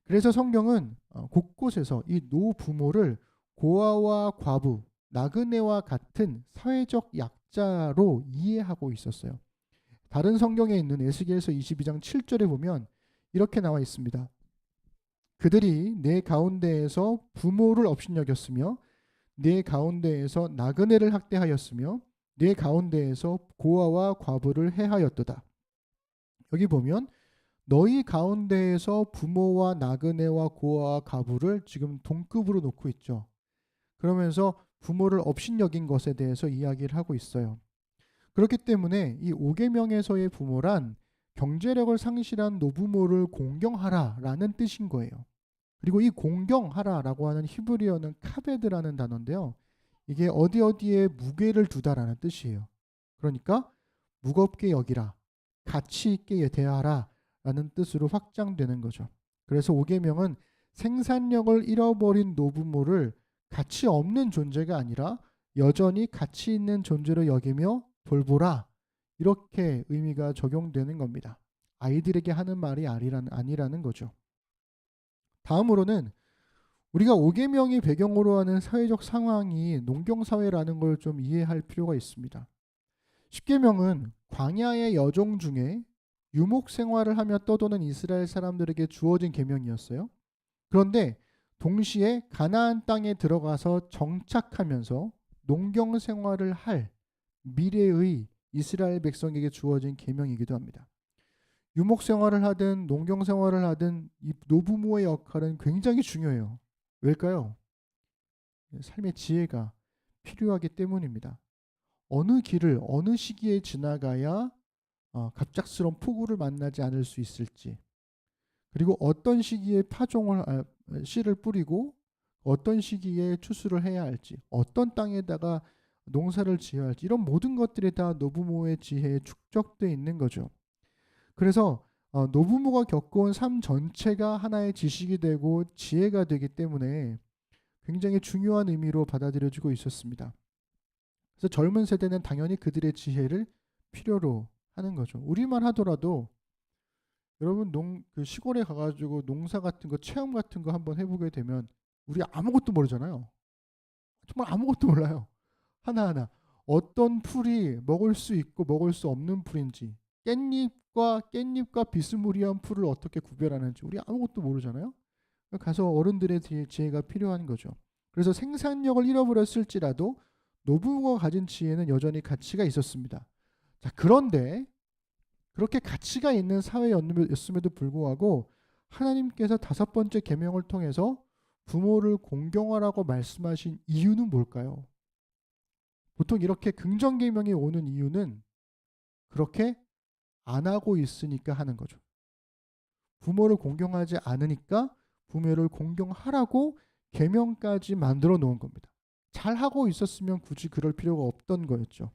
그래서 성경은 곳곳에서 이 노부모를 고아와 과부, 나그네와 같은 사회적 약자로 이해하고 있었어요. 다른 성경에 있는 에스겔서 22장 7절에 보면 이렇게 나와 있습니다. 그들이 내 가운데에서 부모를 업신여겼으며 내 가운데에서 나그네를 학대하였으며 내 가운데에서 고아와 과부를 해하였도다. 여기 보면 너희 가운데에서 부모와 나그네와 고아와 과부를 지금 동급으로 놓고 있죠. 그러면서 부모를 업신여긴 것에 대해서 이야기를 하고 있어요. 그렇기 때문에 이 5계명에서의 부모란 경제력을 상실한 노부모를 공경하라라는 뜻인 거예요. 그리고 이 공경하라라고 하는 히브리어는 카베드라는 단어인데요. 이게 어디에 무게를 두다라는 뜻이에요. 그러니까 무겁게 여기라, 가치 있게 대하라라는 뜻으로 확장되는 거죠. 그래서 5계명은 생산력을 잃어버린 노부모를 가치 없는 존재가 아니라 여전히 가치 있는 존재로 여기며 돌보라, 이렇게 의미가 적용되는 겁니다. 아이들에게 하는 말이 아니라는 거죠. 다음으로는 우리가 5계명이 배경으로 하는 사회적 상황이 농경사회라는 걸 좀 이해할 필요가 있습니다. 10계명은 광야의 여종 중에 유목 생활을 하며 떠도는 이스라엘 사람들에게 주어진 계명이었어요. 그런데 동시에 가나안 땅에 들어가서 정착하면서 농경 생활을 할 미래의 이스라엘 백성에게 주어진 계명이기도 합니다. 유목 생활을 하든 농경 생활을 하든 이 노부모의 역할은 굉장히 중요해요. 왜일까요? 삶의 지혜가 필요하기 때문입니다. 어느 길을 어느 시기에 지나가야 갑작스러운 폭우를 만나지 않을 수 있을지, 그리고 어떤 시기에 씨를 뿌리고 어떤 시기에 추수를 해야 할지, 어떤 땅에다가 농사를 지어야 할지, 이런 모든 것들이 다 노부모의 지혜에 축적되어 있는 거죠. 그래서 노부모가 겪어온 삶 전체가 하나의 지식이 되고 지혜가 되기 때문에 굉장히 중요한 의미로 받아들여지고 있었습니다. 그래서 젊은 세대는 당연히 그들의 지혜를 필요로 하는 거죠. 우리만 하더라도 여러분 그 시골에 가가지고 농사 같은 거 체험 같은 거 한번 해보게 되면 우리 아무것도 모르잖아요. 정말 아무것도 몰라요. 하나하나 어떤 풀이 먹을 수 있고 먹을 수 없는 풀인지, 깻잎과 비스무리한 풀을 어떻게 구별하는지 우리 아무것도 모르잖아요. 가서 어른들의 지혜가 필요한 거죠. 그래서 생산력을 잃어버렸을지라도 노부모가 가진 지혜는 여전히 가치가 있었습니다. 자, 그런데 그렇게 가치가 있는 사회였음에도 불구하고 하나님께서 5번째 계명을 통해서 부모를 공경하라고 말씀하신 이유는 뭘까요? 보통 이렇게 긍정 계명이 오는 이유는 그렇게 안 하고 있으니까 하는 거죠. 부모를 공경하지 않으니까 부모를 공경하라고 계명까지 만들어 놓은 겁니다. 잘 하고 있었으면 굳이 그럴 필요가 없던 거였죠.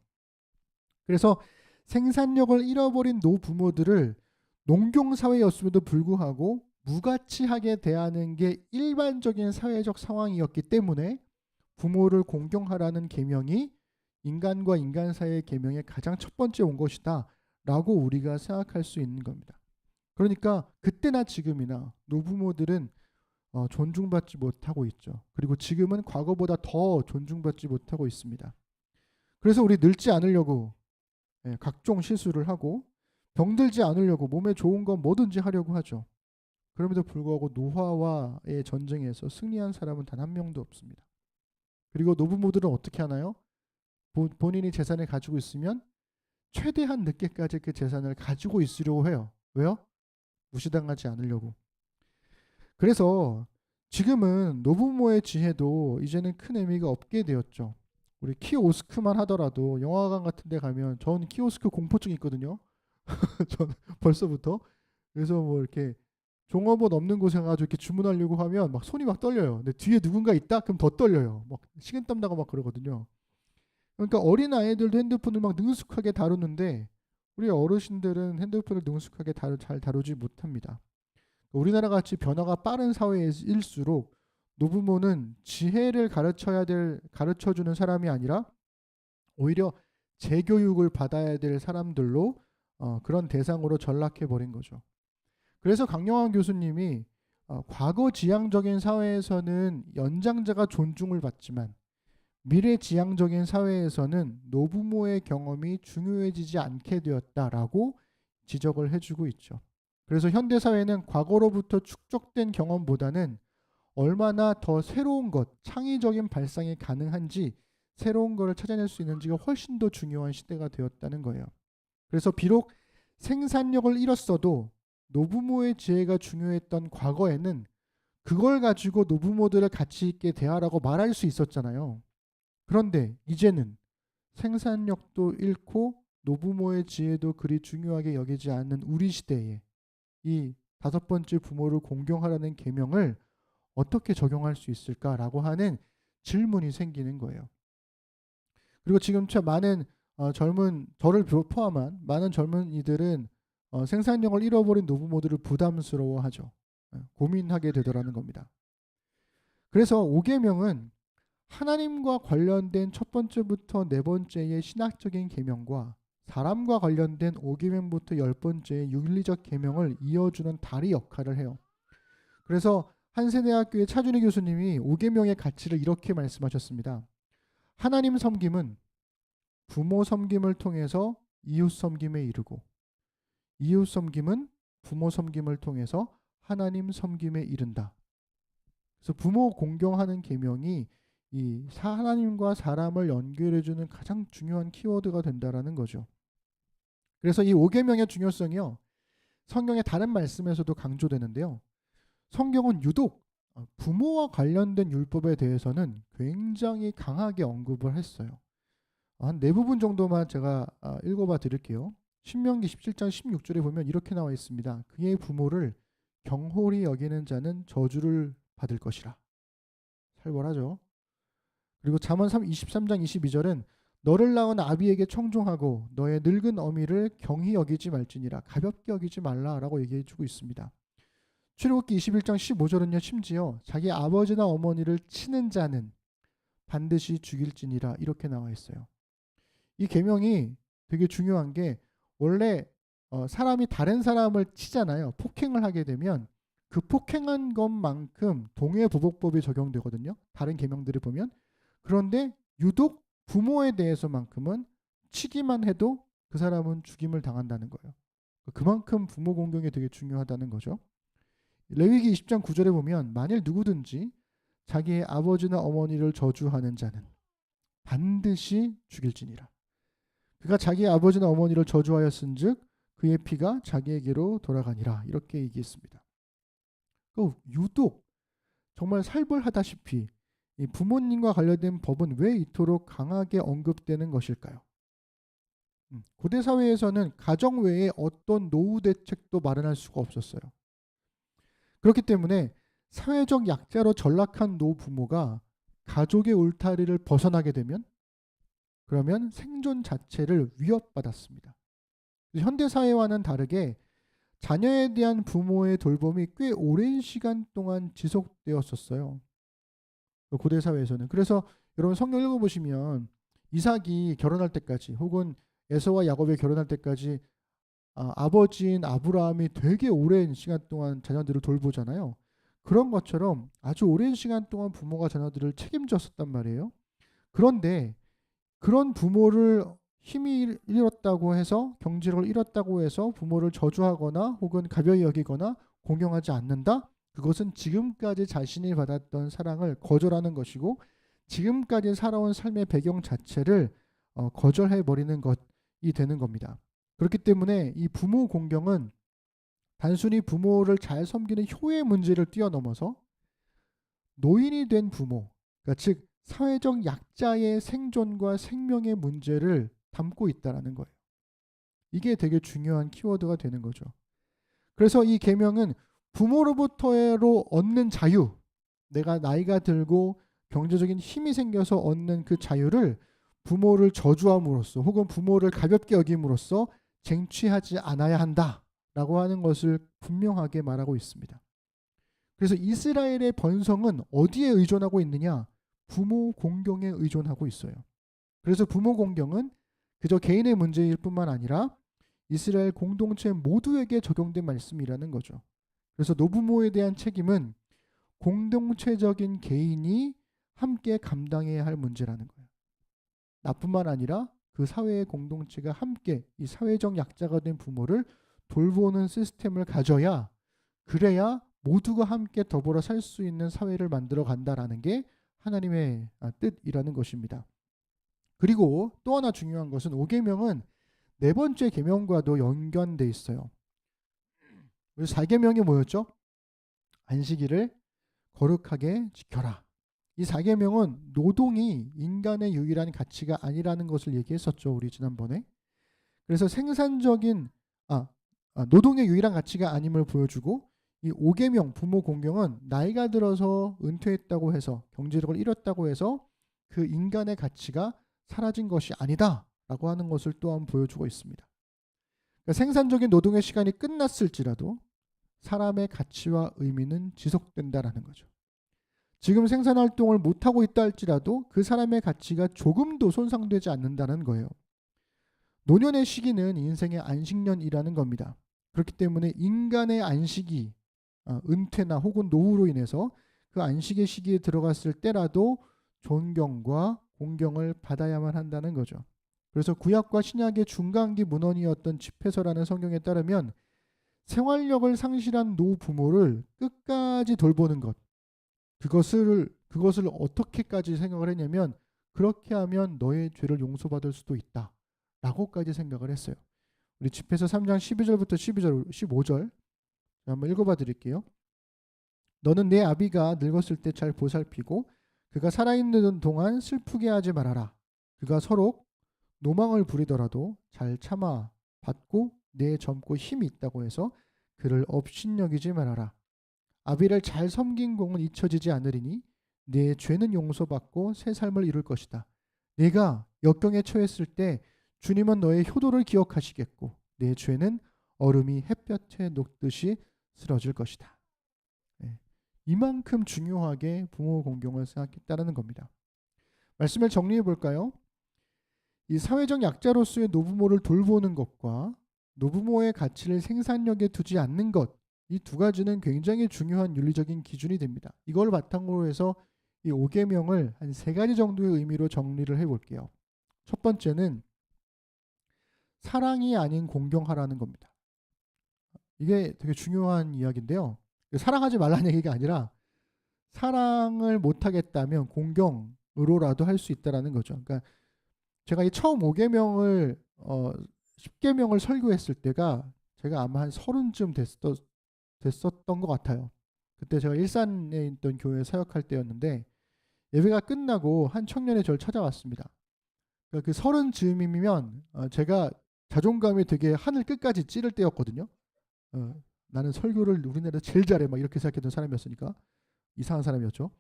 그래서 생산력을 잃어버린 노부모들을 농경사회였음에도 불구하고 무가치하게 대하는 게 일반적인 사회적 상황이었기 때문에 부모를 공경하라는 계명이 인간과 인간 사이의 계명의 가장 첫 번째 온 것이다 라고 우리가 생각할 수 있는 겁니다. 그러니까 그때나 지금이나 노부모들은 존중받지 못하고 있죠. 그리고 지금은 과거보다 더 존중받지 못하고 있습니다. 그래서 우리 늙지 않으려고 각종 시술을 하고 병들지 않으려고 몸에 좋은 건 뭐든지 하려고 하죠. 그럼에도 불구하고 노화와의 전쟁에서 승리한 사람은 단 한 명도 없습니다. 그리고 노부모들은 어떻게 하나요? 본인이 재산을 가지고 있으면 최대한 늦게까지 그 재산을 가지고 있으려고 해요. 왜요? 무시당하지 않으려고. 그래서 지금은 노부모의 지혜도 이제는 큰 의미가 없게 되었죠. 우리 키오스크만 하더라도 영화관 같은 데 가면, 전 키오스크 공포증 있거든요. 전 벌써부터. 그래서 뭐 이렇게 종업원 없는 곳에 가가지고 이렇게 주문하려고 하면 막 손이 막 떨려요. 근데 뒤에 누군가 있다? 그럼 더 떨려요. 막 식은땀 나고 막 그러거든요. 그러니까 어린 아이들도 핸드폰을 막 능숙하게 다루는데 우리 어르신들은 핸드폰을 능숙하게 잘 다루지 못합니다. 우리나라 같이 변화가 빠른 사회일수록 노부모는 지혜를 가르쳐주는 사람이 아니라 오히려 재교육을 받아야 될 사람들로 그런 대상으로 전락해버린 거죠. 그래서 강영환 교수님이 과거지향적인 사회에서는 연장자가 존중을 받지만 미래지향적인 사회에서는 노부모의 경험이 중요해지지 않게 되었다라고 지적을 해주고 있죠. 그래서 현대사회는 과거로부터 축적된 경험보다는 얼마나 더 새로운 것, 창의적인 발상이 가능한지, 새로운 것을 찾아낼 수 있는지가 훨씬 더 중요한 시대가 되었다는 거예요. 그래서 비록 생산력을 잃었어도 노부모의 지혜가 중요했던 과거에는 그걸 가지고 노부모들을 가치 있게 대하라고 말할 수 있었잖아요. 그런데 이제는 생산력도 잃고 노부모의 지혜도 그리 중요하게 여기지 않는 우리 시대에 이 5번째 부모를 공경하라는 계명을 어떻게 적용할 수 있을까라고 하는 질문이 생기는 거예요. 그리고 지금 많은 저를 포함한 많은 젊은이들은 생산력을 잃어버린 노부모들을 부담스러워하죠. 고민하게 되더라는 겁니다. 그래서 5계명은 하나님과 관련된 첫 번째부터 네 번째의 신학적인 계명과 사람과 관련된 5계명부터 10번째의 윤리적 계명을 이어주는 다리 역할을 해요. 그래서 한세대학교의 차준희 교수님이 5계명의 가치를 이렇게 말씀하셨습니다. 하나님 섬김은 부모 섬김을 통해서 이웃 섬김에 이르고, 이웃 섬김은 부모 섬김을 통해서 하나님 섬김에 이른다. 그래서 부모 공경하는 계명이 이 하나님과 사람을 연결해주는 가장 중요한 키워드가 된다라는 거죠. 그래서 이 5계명의 중요성이요, 성경의 다른 말씀에서도 강조되는데요. 성경은 유독 부모와 관련된 율법에 대해서는 굉장히 강하게 언급을 했어요. 한 4부분 정도만 제가 읽어봐 드릴게요. 신명기 17장 16절에 보면 이렇게 나와 있습니다. 그의 부모를 경홀히 여기는 자는 저주를 받을 것이라. 살벌하죠. 그리고 잠언 23장 22절은 너를 낳은 아비에게 청종하고 너의 늙은 어미를 경히 여기지 말지니라. 가볍게 여기지 말라라고 얘기해 주고 있습니다. 출애굽기 21장 15절은요. 심지어 자기 아버지나 어머니를 치는 자는 반드시 죽일지니라 이렇게 나와 있어요. 이 계명이 되게 중요한 게 원래 사람이 다른 사람을 치잖아요. 폭행을 하게 되면 그 폭행한 것만큼 동해보복법이 적용되거든요. 다른 계명들을 보면. 그런데 유독 부모에 대해서만큼은 치기만 해도 그 사람은 죽임을 당한다는 거예요. 그만큼 부모 공경이 되게 중요하다는 거죠. 레위기 20장 9절에 보면 만일 누구든지 자기의 아버지나 어머니를 저주하는 자는 반드시 죽일지니라. 그가 자기의 아버지나 어머니를 저주하였은즉 그의 피가 자기에게로 돌아가니라. 이렇게 얘기했습니다. 유독 정말 살벌하다시피 이 부모님과 관련된 법은 왜 이토록 강하게 언급되는 것일까요? 고대 사회에서는 가정 외에 어떤 노후 대책도 마련할 수가 없었어요. 그렇기 때문에 사회적 약자로 전락한 노부모가 가족의 울타리를 벗어나게 되면 그러면 생존 자체를 위협받았습니다. 현대 사회와는 다르게 자녀에 대한 부모의 돌봄이 꽤 오랜 시간 동안 지속되었었어요. 고대 사회에서는. 그래서 여러분 성경 읽어보시면 이삭이 결혼할 때까지 혹은 에서와 야곱이 결혼할 때까지 아버지인 아브라함이 되게 오랜 시간 동안 자녀들을 돌보잖아요. 그런 것처럼 아주 오랜 시간 동안 부모가 자녀들을 책임졌었단 말이에요. 그런데 그런 부모를 힘이 잃었다고 해서 경제력을 잃었다고 해서 부모를 저주하거나 혹은 가벼이 여기거나 공경하지 않는다? 그것은 지금까지 자신이 받았던 사랑을 거절하는 것이고 지금까지 살아온 삶의 배경 자체를 거절해버리는 것이 되는 겁니다. 그렇기 때문에 이 부모 공경은 단순히 부모를 잘 섬기는 효의 문제를 뛰어넘어서 노인이 된 부모, 그러니까 즉 사회적 약자의 생존과 생명의 문제를 담고 있다는 거예요. 이게 되게 중요한 키워드가 되는 거죠. 그래서 이 계명은 부모로부터로 얻는 자유, 내가 나이가 들고 경제적인 힘이 생겨서 얻는 그 자유를 부모를 저주함으로써 혹은 부모를 가볍게 여김으로써 쟁취하지 않아야 한다라고 하는 것을 분명하게 말하고 있습니다. 그래서 이스라엘의 번성은 어디에 의존하고 있느냐? 부모 공경에 의존하고 있어요. 그래서 부모 공경은 그저 개인의 문제일 뿐만 아니라 이스라엘 공동체 모두에게 적용된 말씀이라는 거죠. 그래서 노부모에 대한 책임은 공동체적인 개인이 함께 감당해야 할 문제라는 거예요. 나뿐만 아니라 그 사회의 공동체가 함께 이 사회적 약자가 된 부모를 돌보는 시스템을 가져야 그래야 모두가 함께 더불어 살 수 있는 사회를 만들어 간다라는 게 하나님의 뜻이라는 것입니다. 그리고 또 하나 중요한 것은 5계명은 네 번째 계명과도 연관돼 있어요. 그래서 4계명이 뭐였죠? 안식일을 거룩하게 지켜라. 이 4계명은 노동이 인간의 유일한 가치가 아니라는 것을 얘기했었죠. 우리 지난번에. 그래서 생산적인 노동의 유일한 가치가 아님을 보여주고 이 5계명 부모 공경은 나이가 들어서 은퇴했다고 해서 경제력을 잃었다고 해서 그 인간의 가치가 사라진 것이 아니다라고 하는 것을 또한 보여주고 있습니다. 그러니까 생산적인 노동의 시간이 끝났을지라도 사람의 가치와 의미는 지속된다라는 거죠. 지금 생산활동을 못하고 있다 할지라도 그 사람의 가치가 조금도 손상되지 않는다는 거예요. 노년의 시기는 인생의 안식년이라는 겁니다. 그렇기 때문에 인간의 안식이 은퇴나 혹은 노후로 인해서 그 안식의 시기에 들어갔을 때라도 존경과 공경을 받아야만 한다는 거죠. 그래서 구약과 신약의 중간기 문헌이었던 집회서라는 성경에 따르면 생활력을 상실한 노부모를 끝까지 돌보는 것, 그것을 어떻게까지 생각을 했냐면 그렇게 하면 너의 죄를 용서받을 수도 있다 라고까지 생각을 했어요. 우리 집회서 3장 12절부터 15절 한번 읽어봐 드릴게요. 너는 내 아비가 늙었을 때 잘 보살피고 그가 살아있는 동안 슬프게 하지 말아라. 그가 서로 노망을 부리더라도 잘 참아 받고 내 젊고 힘이 있다고 해서 그를 업신여기지 말아라. 아비를 잘 섬긴 공은 잊혀지지 않으리니 내 죄는 용서받고 새 삶을 이룰 것이다. 네가 역경에 처했을 때 주님은 너의 효도를 기억하시겠고 내 죄는 얼음이 햇볕에 녹듯이 쓰러질 것이다. 네. 이만큼 중요하게 부모 공경을 생각했다는 겁니다. 말씀을 정리해 볼까요? 이 사회적 약자로서의 노부모를 돌보는 것과 노부모의 가치를 생산력에 두지 않는 것, 이 두 가지는 굉장히 중요한 윤리적인 기준이 됩니다. 이걸 바탕으로 해서 이 5계명을 한 3가지 정도의 의미로 정리를 해볼게요. 첫 번째는 사랑이 아닌 공경하라는 겁니다. 이게 되게 중요한 이야기인데요. 사랑하지 말라는 얘기가 아니라 사랑을 못하겠다면 공경으로라도 할 수 있다라는 거죠. 그러니까 제가 이 처음 5계명을 10계명을 설교했을 때가 제가 아마 한 30쯤 됐었던 것 같아요. 그때 제가 일산에 있던 교회 사역할 때였는데 예배가 끝나고 한 청년이 저를 찾아왔습니다. 그러니까 그 30쯤이면 제가 자존감이 되게 하늘 끝까지 찌를 때였거든요. 나는 설교를 우리나라에서 제일 잘해 막 이렇게 생각했던 사람이었으니까 이상한 사람이었죠.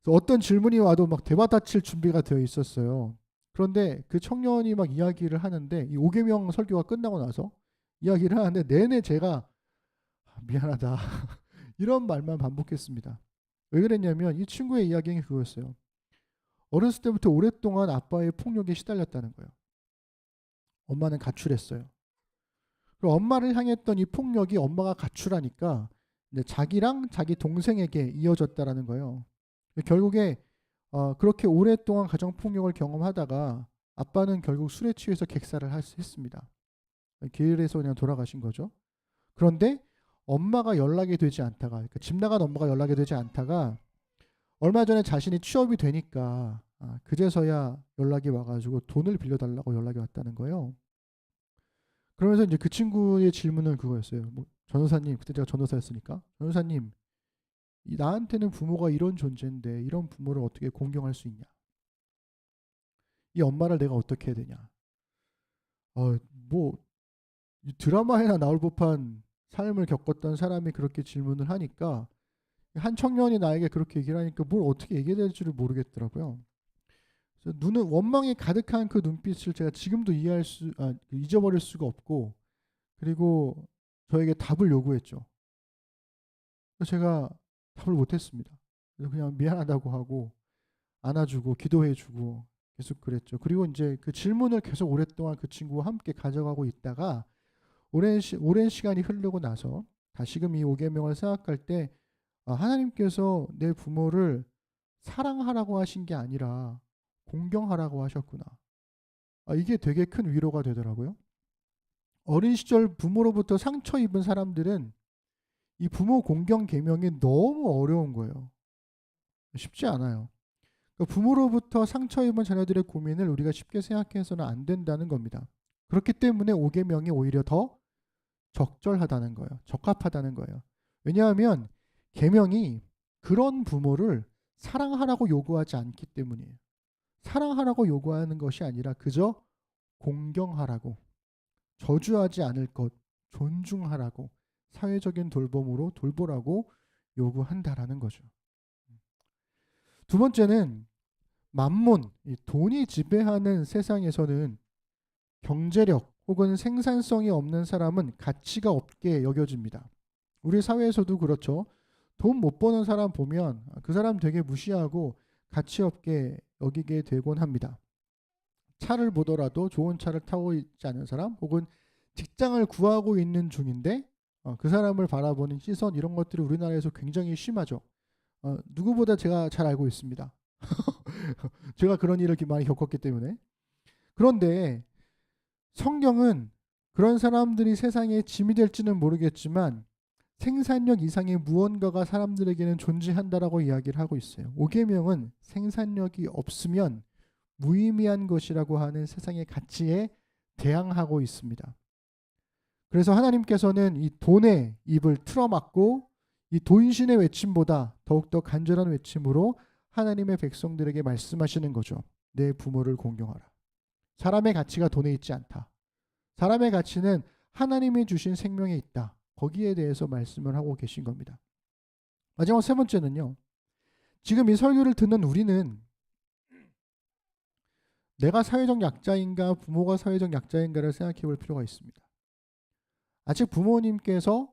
그래서 어떤 질문이 와도 막 대받아칠 준비가 되어 있었어요. 그런데 그 청년이 막 이야기를 하는데 이 5계명 설교가 끝나고 나서 이야기를 하는데 내내 제가 미안하다 이런 말만 반복했습니다. 왜 그랬냐면 이 친구의 이야기는 그거였어요. 어렸을 때부터 오랫동안 아빠의 폭력에 시달렸다는 거예요. 엄마는 가출했어요. 그리고 엄마를 향했던 이 폭력이 엄마가 가출하니까 자기랑 자기 동생에게 이어졌다라는 거예요. 결국에 그렇게 오랫동안 가정폭력을 경험하다가 아빠는 결국 술에 취해서 객사를 했습니다. 길에서 그냥 돌아가신 거죠. 그런데 엄마가 연락이 되지 않다가 그러니까 집 나간 엄마가 연락이 되지 않다가 얼마 전에 자신이 취업이 되니까 그제서야 연락이 와가지고 돈을 빌려달라고 연락이 왔다는 거예요. 그러면서 이제 그 친구의 질문은 그거였어요. 뭐, 전도사님, 그때 제가 전도사였으니까 전도사님, 나한테는 부모가 이런 존재인데 이런 부모를 어떻게 공경할 수 있냐? 이 엄마를 내가 어떻게 해야 되냐? 뭐 드라마에나 나올 법한 삶을 겪었던 사람이 그렇게 질문을 하니까 한 청년이 나에게 그렇게 얘기를 하니까 뭘 어떻게 얘기해야 될지를 모르겠더라고요. 그래서 눈은 원망이 가득한 그 눈빛을 제가 지금도 잊어버릴 수가 없고 그리고 저에게 답을 요구했죠. 그래서 제가 답을 못했습니다. 그래서 그냥 미안하다고 하고 안아주고 기도해주고 계속 그랬죠. 그리고 이제 그 질문을 계속 오랫동안 그 친구와 함께 가져가고 있다가 오랜 시간이 흐르고 나서 다시금 이 5계명을 생각할 때 하나님께서 내 부모를 사랑하라고 하신 게 아니라 공경하라고 하셨구나. 이게 되게 큰 위로가 되더라고요. 어린 시절 부모로부터 상처 입은 사람들은 이 부모 공경 계명이 너무 어려운 거예요. 쉽지 않아요. 그러니까 부모로부터 상처 입은 자녀들의 고민을 우리가 쉽게 생각해서는 안 된다는 겁니다. 그렇기 때문에 5계명이 오히려 더 적절하다는 거예요. 적합하다는 거예요. 왜냐하면 계명이 그런 부모를 사랑하라고 요구하지 않기 때문이에요. 사랑하라고 요구하는 것이 아니라 그저 공경하라고, 저주하지 않을 것, 존중하라고, 사회적인 돌봄으로 돌보라고 요구한다라는 거죠. 두 번째는 만몬, 돈이 지배하는 세상에서는 경제력 혹은 생산성이 없는 사람은 가치가 없게 여겨집니다. 우리 사회에서도 그렇죠. 돈 못 버는 사람 보면 그 사람 되게 무시하고 가치 없게 여기게 되곤 합니다. 차를 보더라도 좋은 차를 타고 있지 않은 사람 혹은 직장을 구하고 있는 중인데 그 사람을 바라보는 시선 이런 것들이 우리나라에서 굉장히 심하죠. 누구보다 제가 잘 알고 있습니다. 제가 그런 일을 많이 겪었기 때문에. 그런데 성경은 그런 사람들이 세상에 짐이 될지는 모르겠지만 생산력 이상의 무언가가 사람들에게는 존재한다라고 이야기를 하고 있어요. 5계명은 생산력이 없으면 무의미한 것이라고 하는 세상의 가치에 대항하고 있습니다. 그래서 하나님께서는 이 돈의 입을 틀어막고 이 돈신의 외침보다 더욱더 간절한 외침으로 하나님의 백성들에게 말씀하시는 거죠. 내 부모를 공경하라. 사람의 가치가 돈에 있지 않다. 사람의 가치는 하나님이 주신 생명에 있다. 거기에 대해서 말씀을 하고 계신 겁니다. 마지막 세 번째는요. 지금 이 설교를 듣는 우리는 내가 사회적 약자인가 부모가 사회적 약자인가를 생각해 볼 필요가 있습니다. 아직 부모님께서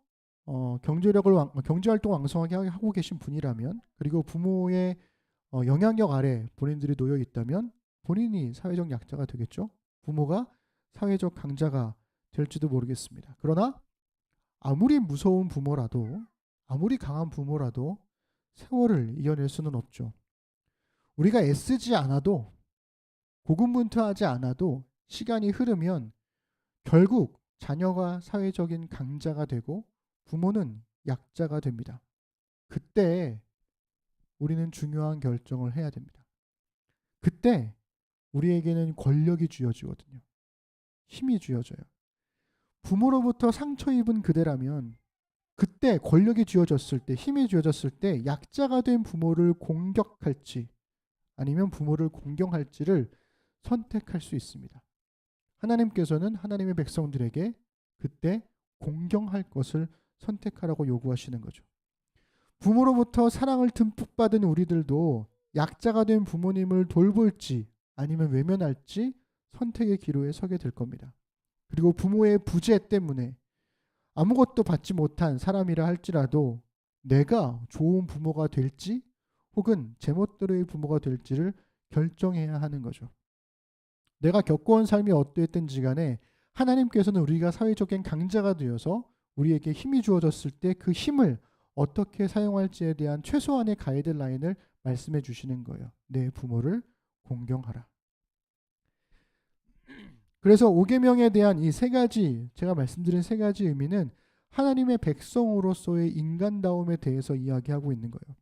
경제활동 왕성하게 하고 계신 분이라면, 그리고 부모의 영향력 아래 본인들이 놓여 있다면 본인이 사회적 약자가 되겠죠. 부모가 사회적 강자가 될지도 모르겠습니다. 그러나 아무리 무서운 부모라도, 아무리 강한 부모라도 세월을 이겨낼 수는 없죠. 우리가 애쓰지 않아도, 고군분투하지 않아도 시간이 흐르면 결국 자녀가 사회적인 강자가 되고 부모는 약자가 됩니다. 그때 우리는 중요한 결정을 해야 됩니다. 그때 우리에게는 권력이 쥐어지거든요. 힘이 쥐어져요. 부모로부터 상처 입은 그대라면 그때 권력이 쥐어졌을 때, 힘이 쥐어졌을 때 약자가 된 부모를 공격할지 아니면 부모를 공경할지를 선택할 수 있습니다. 하나님께서는 하나님의 백성들에게 그때 공경할 것을 선택하라고 요구하시는 거죠. 부모로부터 사랑을 듬뿍 받은 우리들도 약자가 된 부모님을 돌볼지 아니면 외면할지 선택의 기로에 서게 될 겁니다. 그리고 부모의 부재 때문에 아무것도 받지 못한 사람이라 할지라도 내가 좋은 부모가 될지 혹은 제멋대로의 부모가 될지를 결정해야 하는 거죠. 내가 겪어온 삶이 어떠했든지 간에 하나님께서는 우리가 사회적인 강자가 되어서 우리에게 힘이 주어졌을 때 그 힘을 어떻게 사용할지에 대한 최소한의 가이드라인을 말씀해 주시는 거예요. 내 부모를 공경하라. 그래서 5계명에 대한 이 세 가지, 제가 말씀드린 세 가지 의미는 하나님의 백성으로서의 인간다움에 대해서 이야기하고 있는 거예요.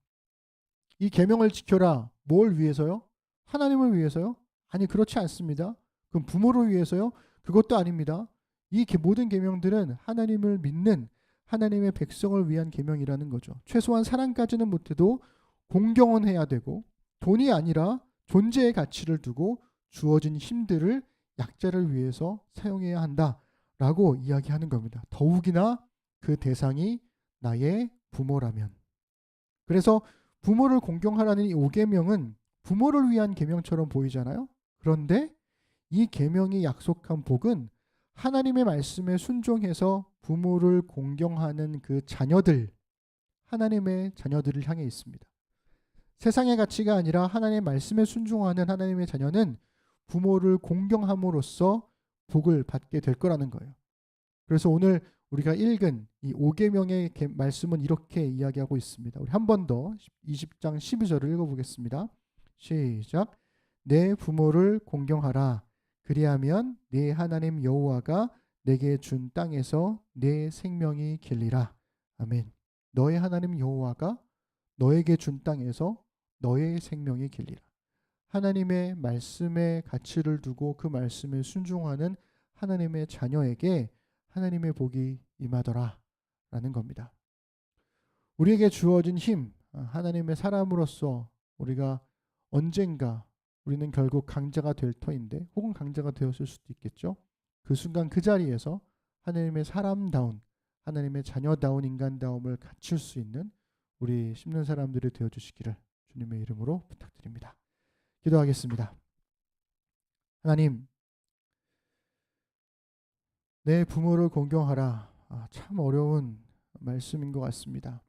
이 계명을 지켜라. 뭘 위해서요? 하나님을 위해서요? 아니, 그렇지 않습니다. 그럼 부모를 위해서요? 그것도 아닙니다. 이 모든 계명들은 하나님을 믿는 하나님의 백성을 위한 계명이라는 거죠. 최소한 사랑까지는 못해도 공경은 해야 되고, 돈이 아니라 존재의 가치를 두고 주어진 힘들을 약자를 위해서 사용해야 한다라고 이야기하는 겁니다. 더욱이나 그 대상이 나의 부모라면. 그래서 부모를 공경하라는 이 5계명은 부모를 위한 계명처럼 보이잖아요. 그런데 이 계명이 약속한 복은 하나님의 말씀에 순종해서 부모를 공경하는 그 자녀들, 하나님의 자녀들을 향해 있습니다. 세상의 가치가 아니라 하나님의 말씀에 순종하는 하나님의 자녀는 부모를 공경함으로써 복을 받게 될 거라는 거예요. 그래서 오늘 우리가 읽은 이 5계명의 말씀은 이렇게 이야기하고 있습니다. 우리 한 번 더 20장 12절을 읽어보겠습니다. 시작. 내 부모를 공경하라. 그리하면 네 하나님 여호와가 내게 준 땅에서 내 생명이 길리라. 아멘. 너의 하나님 여호와가 너에게 준 땅에서 너의 생명이 길리라. 하나님의 말씀에 가치를 두고 그 말씀에 순종하는 하나님의 자녀에게 하나님의 복이 임하더라 라는 겁니다. 우리에게 주어진 힘, 하나님의 사람으로서 우리가 언젠가 우리는 결국 강자가 될 터인데, 혹은 강자가 되었을 수도 있겠죠. 그 순간 그 자리에서 하나님의 사람다운, 하나님의 자녀다운 인간다움을 갖출 수 있는 우리 심는 사람들이 되어주시기를 주님의 이름으로 부탁드립니다. 기도하겠습니다. 하나님, 내 부모를 공경하라. 참 어려운 말씀인 것 같습니다.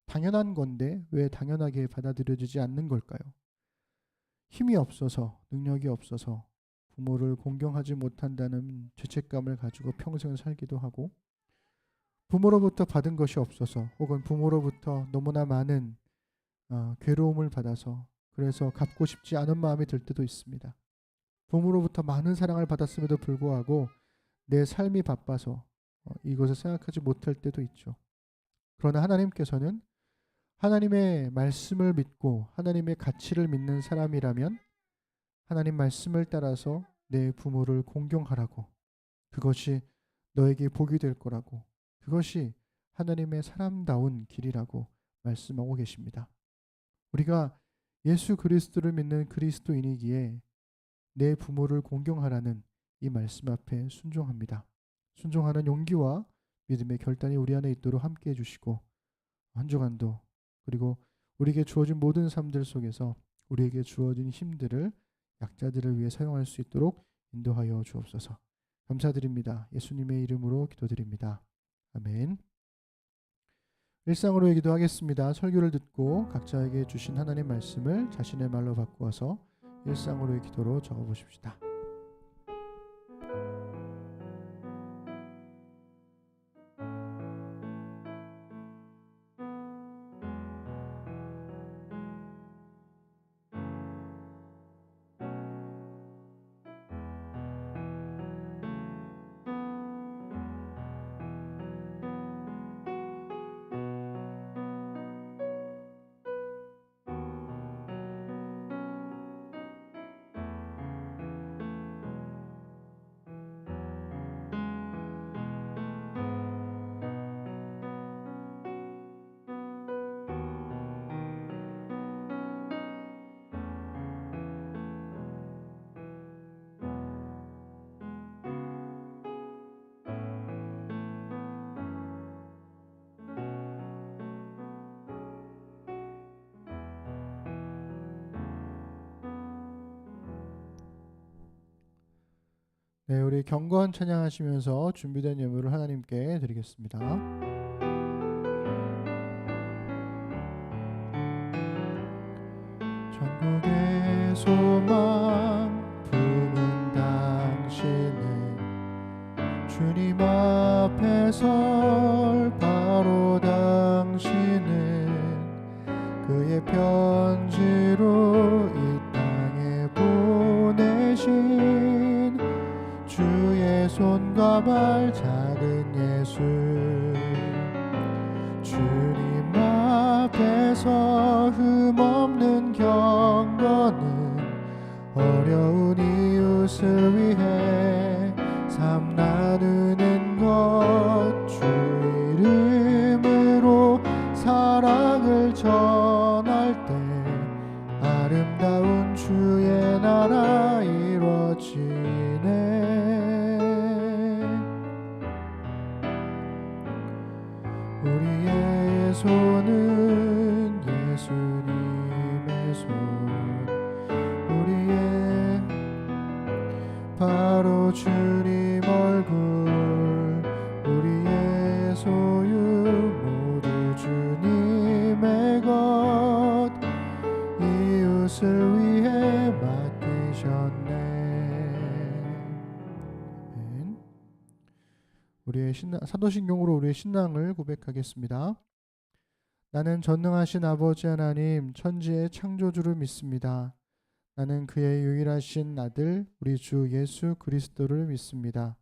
당연한 건데 왜 당연하게 받아들여지지 않는 걸까요? 힘이 없어서, 능력이 없어서 부모를 공경하지 못한다는 죄책감을 가지고 평생 살기도 하고, 부모로부터 받은 것이 없어서 혹은 부모로부터 너무나 많은 괴로움을 받아서 그래서 갚고 싶지 않은 마음이 들 때도 있습니다. 부모로부터 많은 사랑을 받았음에도 불구하고 내 삶이 바빠서 이것을 생각하지 못할 때도 있죠. 그러나 하나님께서는 하나님의 말씀을 믿고 하나님의 가치를 믿는 사람이라면 하나님 말씀을 따라서 내 부모를 공경하라고, 그것이 너에게 복이 될 거라고, 그것이 하나님의 사람다운 길이라고 말씀하고 계십니다. 우리가 예수 그리스도를 믿는 그리스도인이기에 내 부모를 공경하라는 이 말씀 앞에 순종합니다. 순종하는 용기와 믿음의 결단이 우리 안에 있도록 함께해 주시고 한 주간도 그리고 우리에게 주어진 모든 삶들 속에서 우리에게 주어진 힘들을 약자들을 위해 사용할 수 있도록 인도하여 주옵소서. 감사드립니다. 예수님의 이름으로 기도드립니다. 아멘. 일상으로 기도하겠습니다. 설교를 듣고 각자에게 주신 하나님 말씀을 자신의 말로 바꾸어서 일상으로의 기도로 적어보십시다. 네, 우리 경건 찬양하시면서 준비된 예물을 하나님께 드리겠습니다. 전국의 소망 품은 당신은 주님 앞에 설 바로 당신은 그의 편지로 이 땅에 보내신 주의 손과 발 작은 예수 주님 앞에서 흠없는 경건은 어려운 이웃을 위해 삶 나누는 것 주 이름으로 사랑을 전할 때 아름다운 주의 나라 이루어지네. 우리의 손은 예수님의 손 우리의 바로 주님 얼굴 우리의 소유 모두 주님의 것 이웃을 위해 맡기셨네. 우리의 사도신경으로 우리의 신앙을 고백하겠습니다. 나는 전능하신 아버지 하나님 천지의 창조주를 믿습니다. 나는 그의 유일하신 아들 우리 주 예수 그리스도를 믿습니다.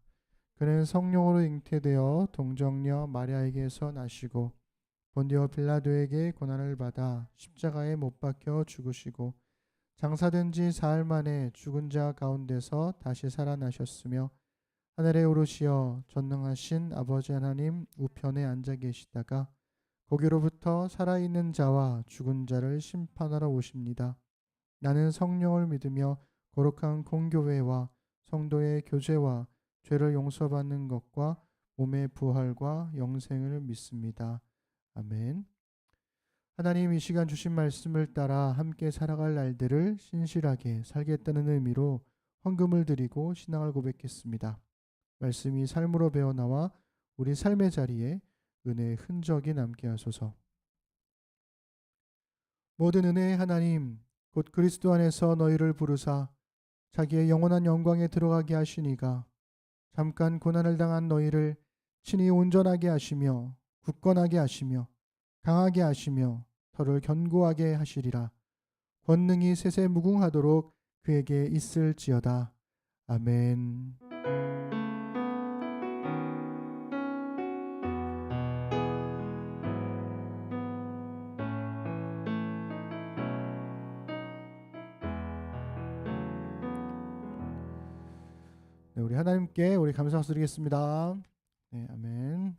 그는 성령으로 잉태되어 동정녀 마리아에게서 나시고 본디오 빌라도에게 고난을 받아 십자가에 못 박혀 죽으시고 장사된 지 사흘 만에 죽은 자 가운데서 다시 살아나셨으며 하늘에 오르시어 전능하신 아버지 하나님 우편에 앉아 계시다가 거기로부터 살아있는 자와 죽은 자를 심판하러 오십니다. 나는 성령을 믿으며 거룩한 공교회와 성도의 교제와 죄를 용서받는 것과 몸의 부활과 영생을 믿습니다. 아멘. 하나님 이 시간 주신 말씀을 따라 함께 살아갈 날들을 신실하게 살겠다는 의미로 헌금을 드리고 신앙을 고백했습니다. 말씀이 삶으로 배어나와 우리 삶의 자리에 은혜의 흔적이 남게 하소서. 모든 은혜의 하나님 곧 그리스도 안에서 너희를 부르사 자기의 영원한 영광에 들어가게 하시니가 잠깐 고난을 당한 너희를 친히 온전하게 하시며 굳건하게 하시며 강하게 하시며 털을 견고하게 하시리라. 권능이 셋에 무궁하도록 그에게 있을지어다. 아멘. 네, 우리 하나님께 우리 감사 드리겠습니다. 네, 아멘.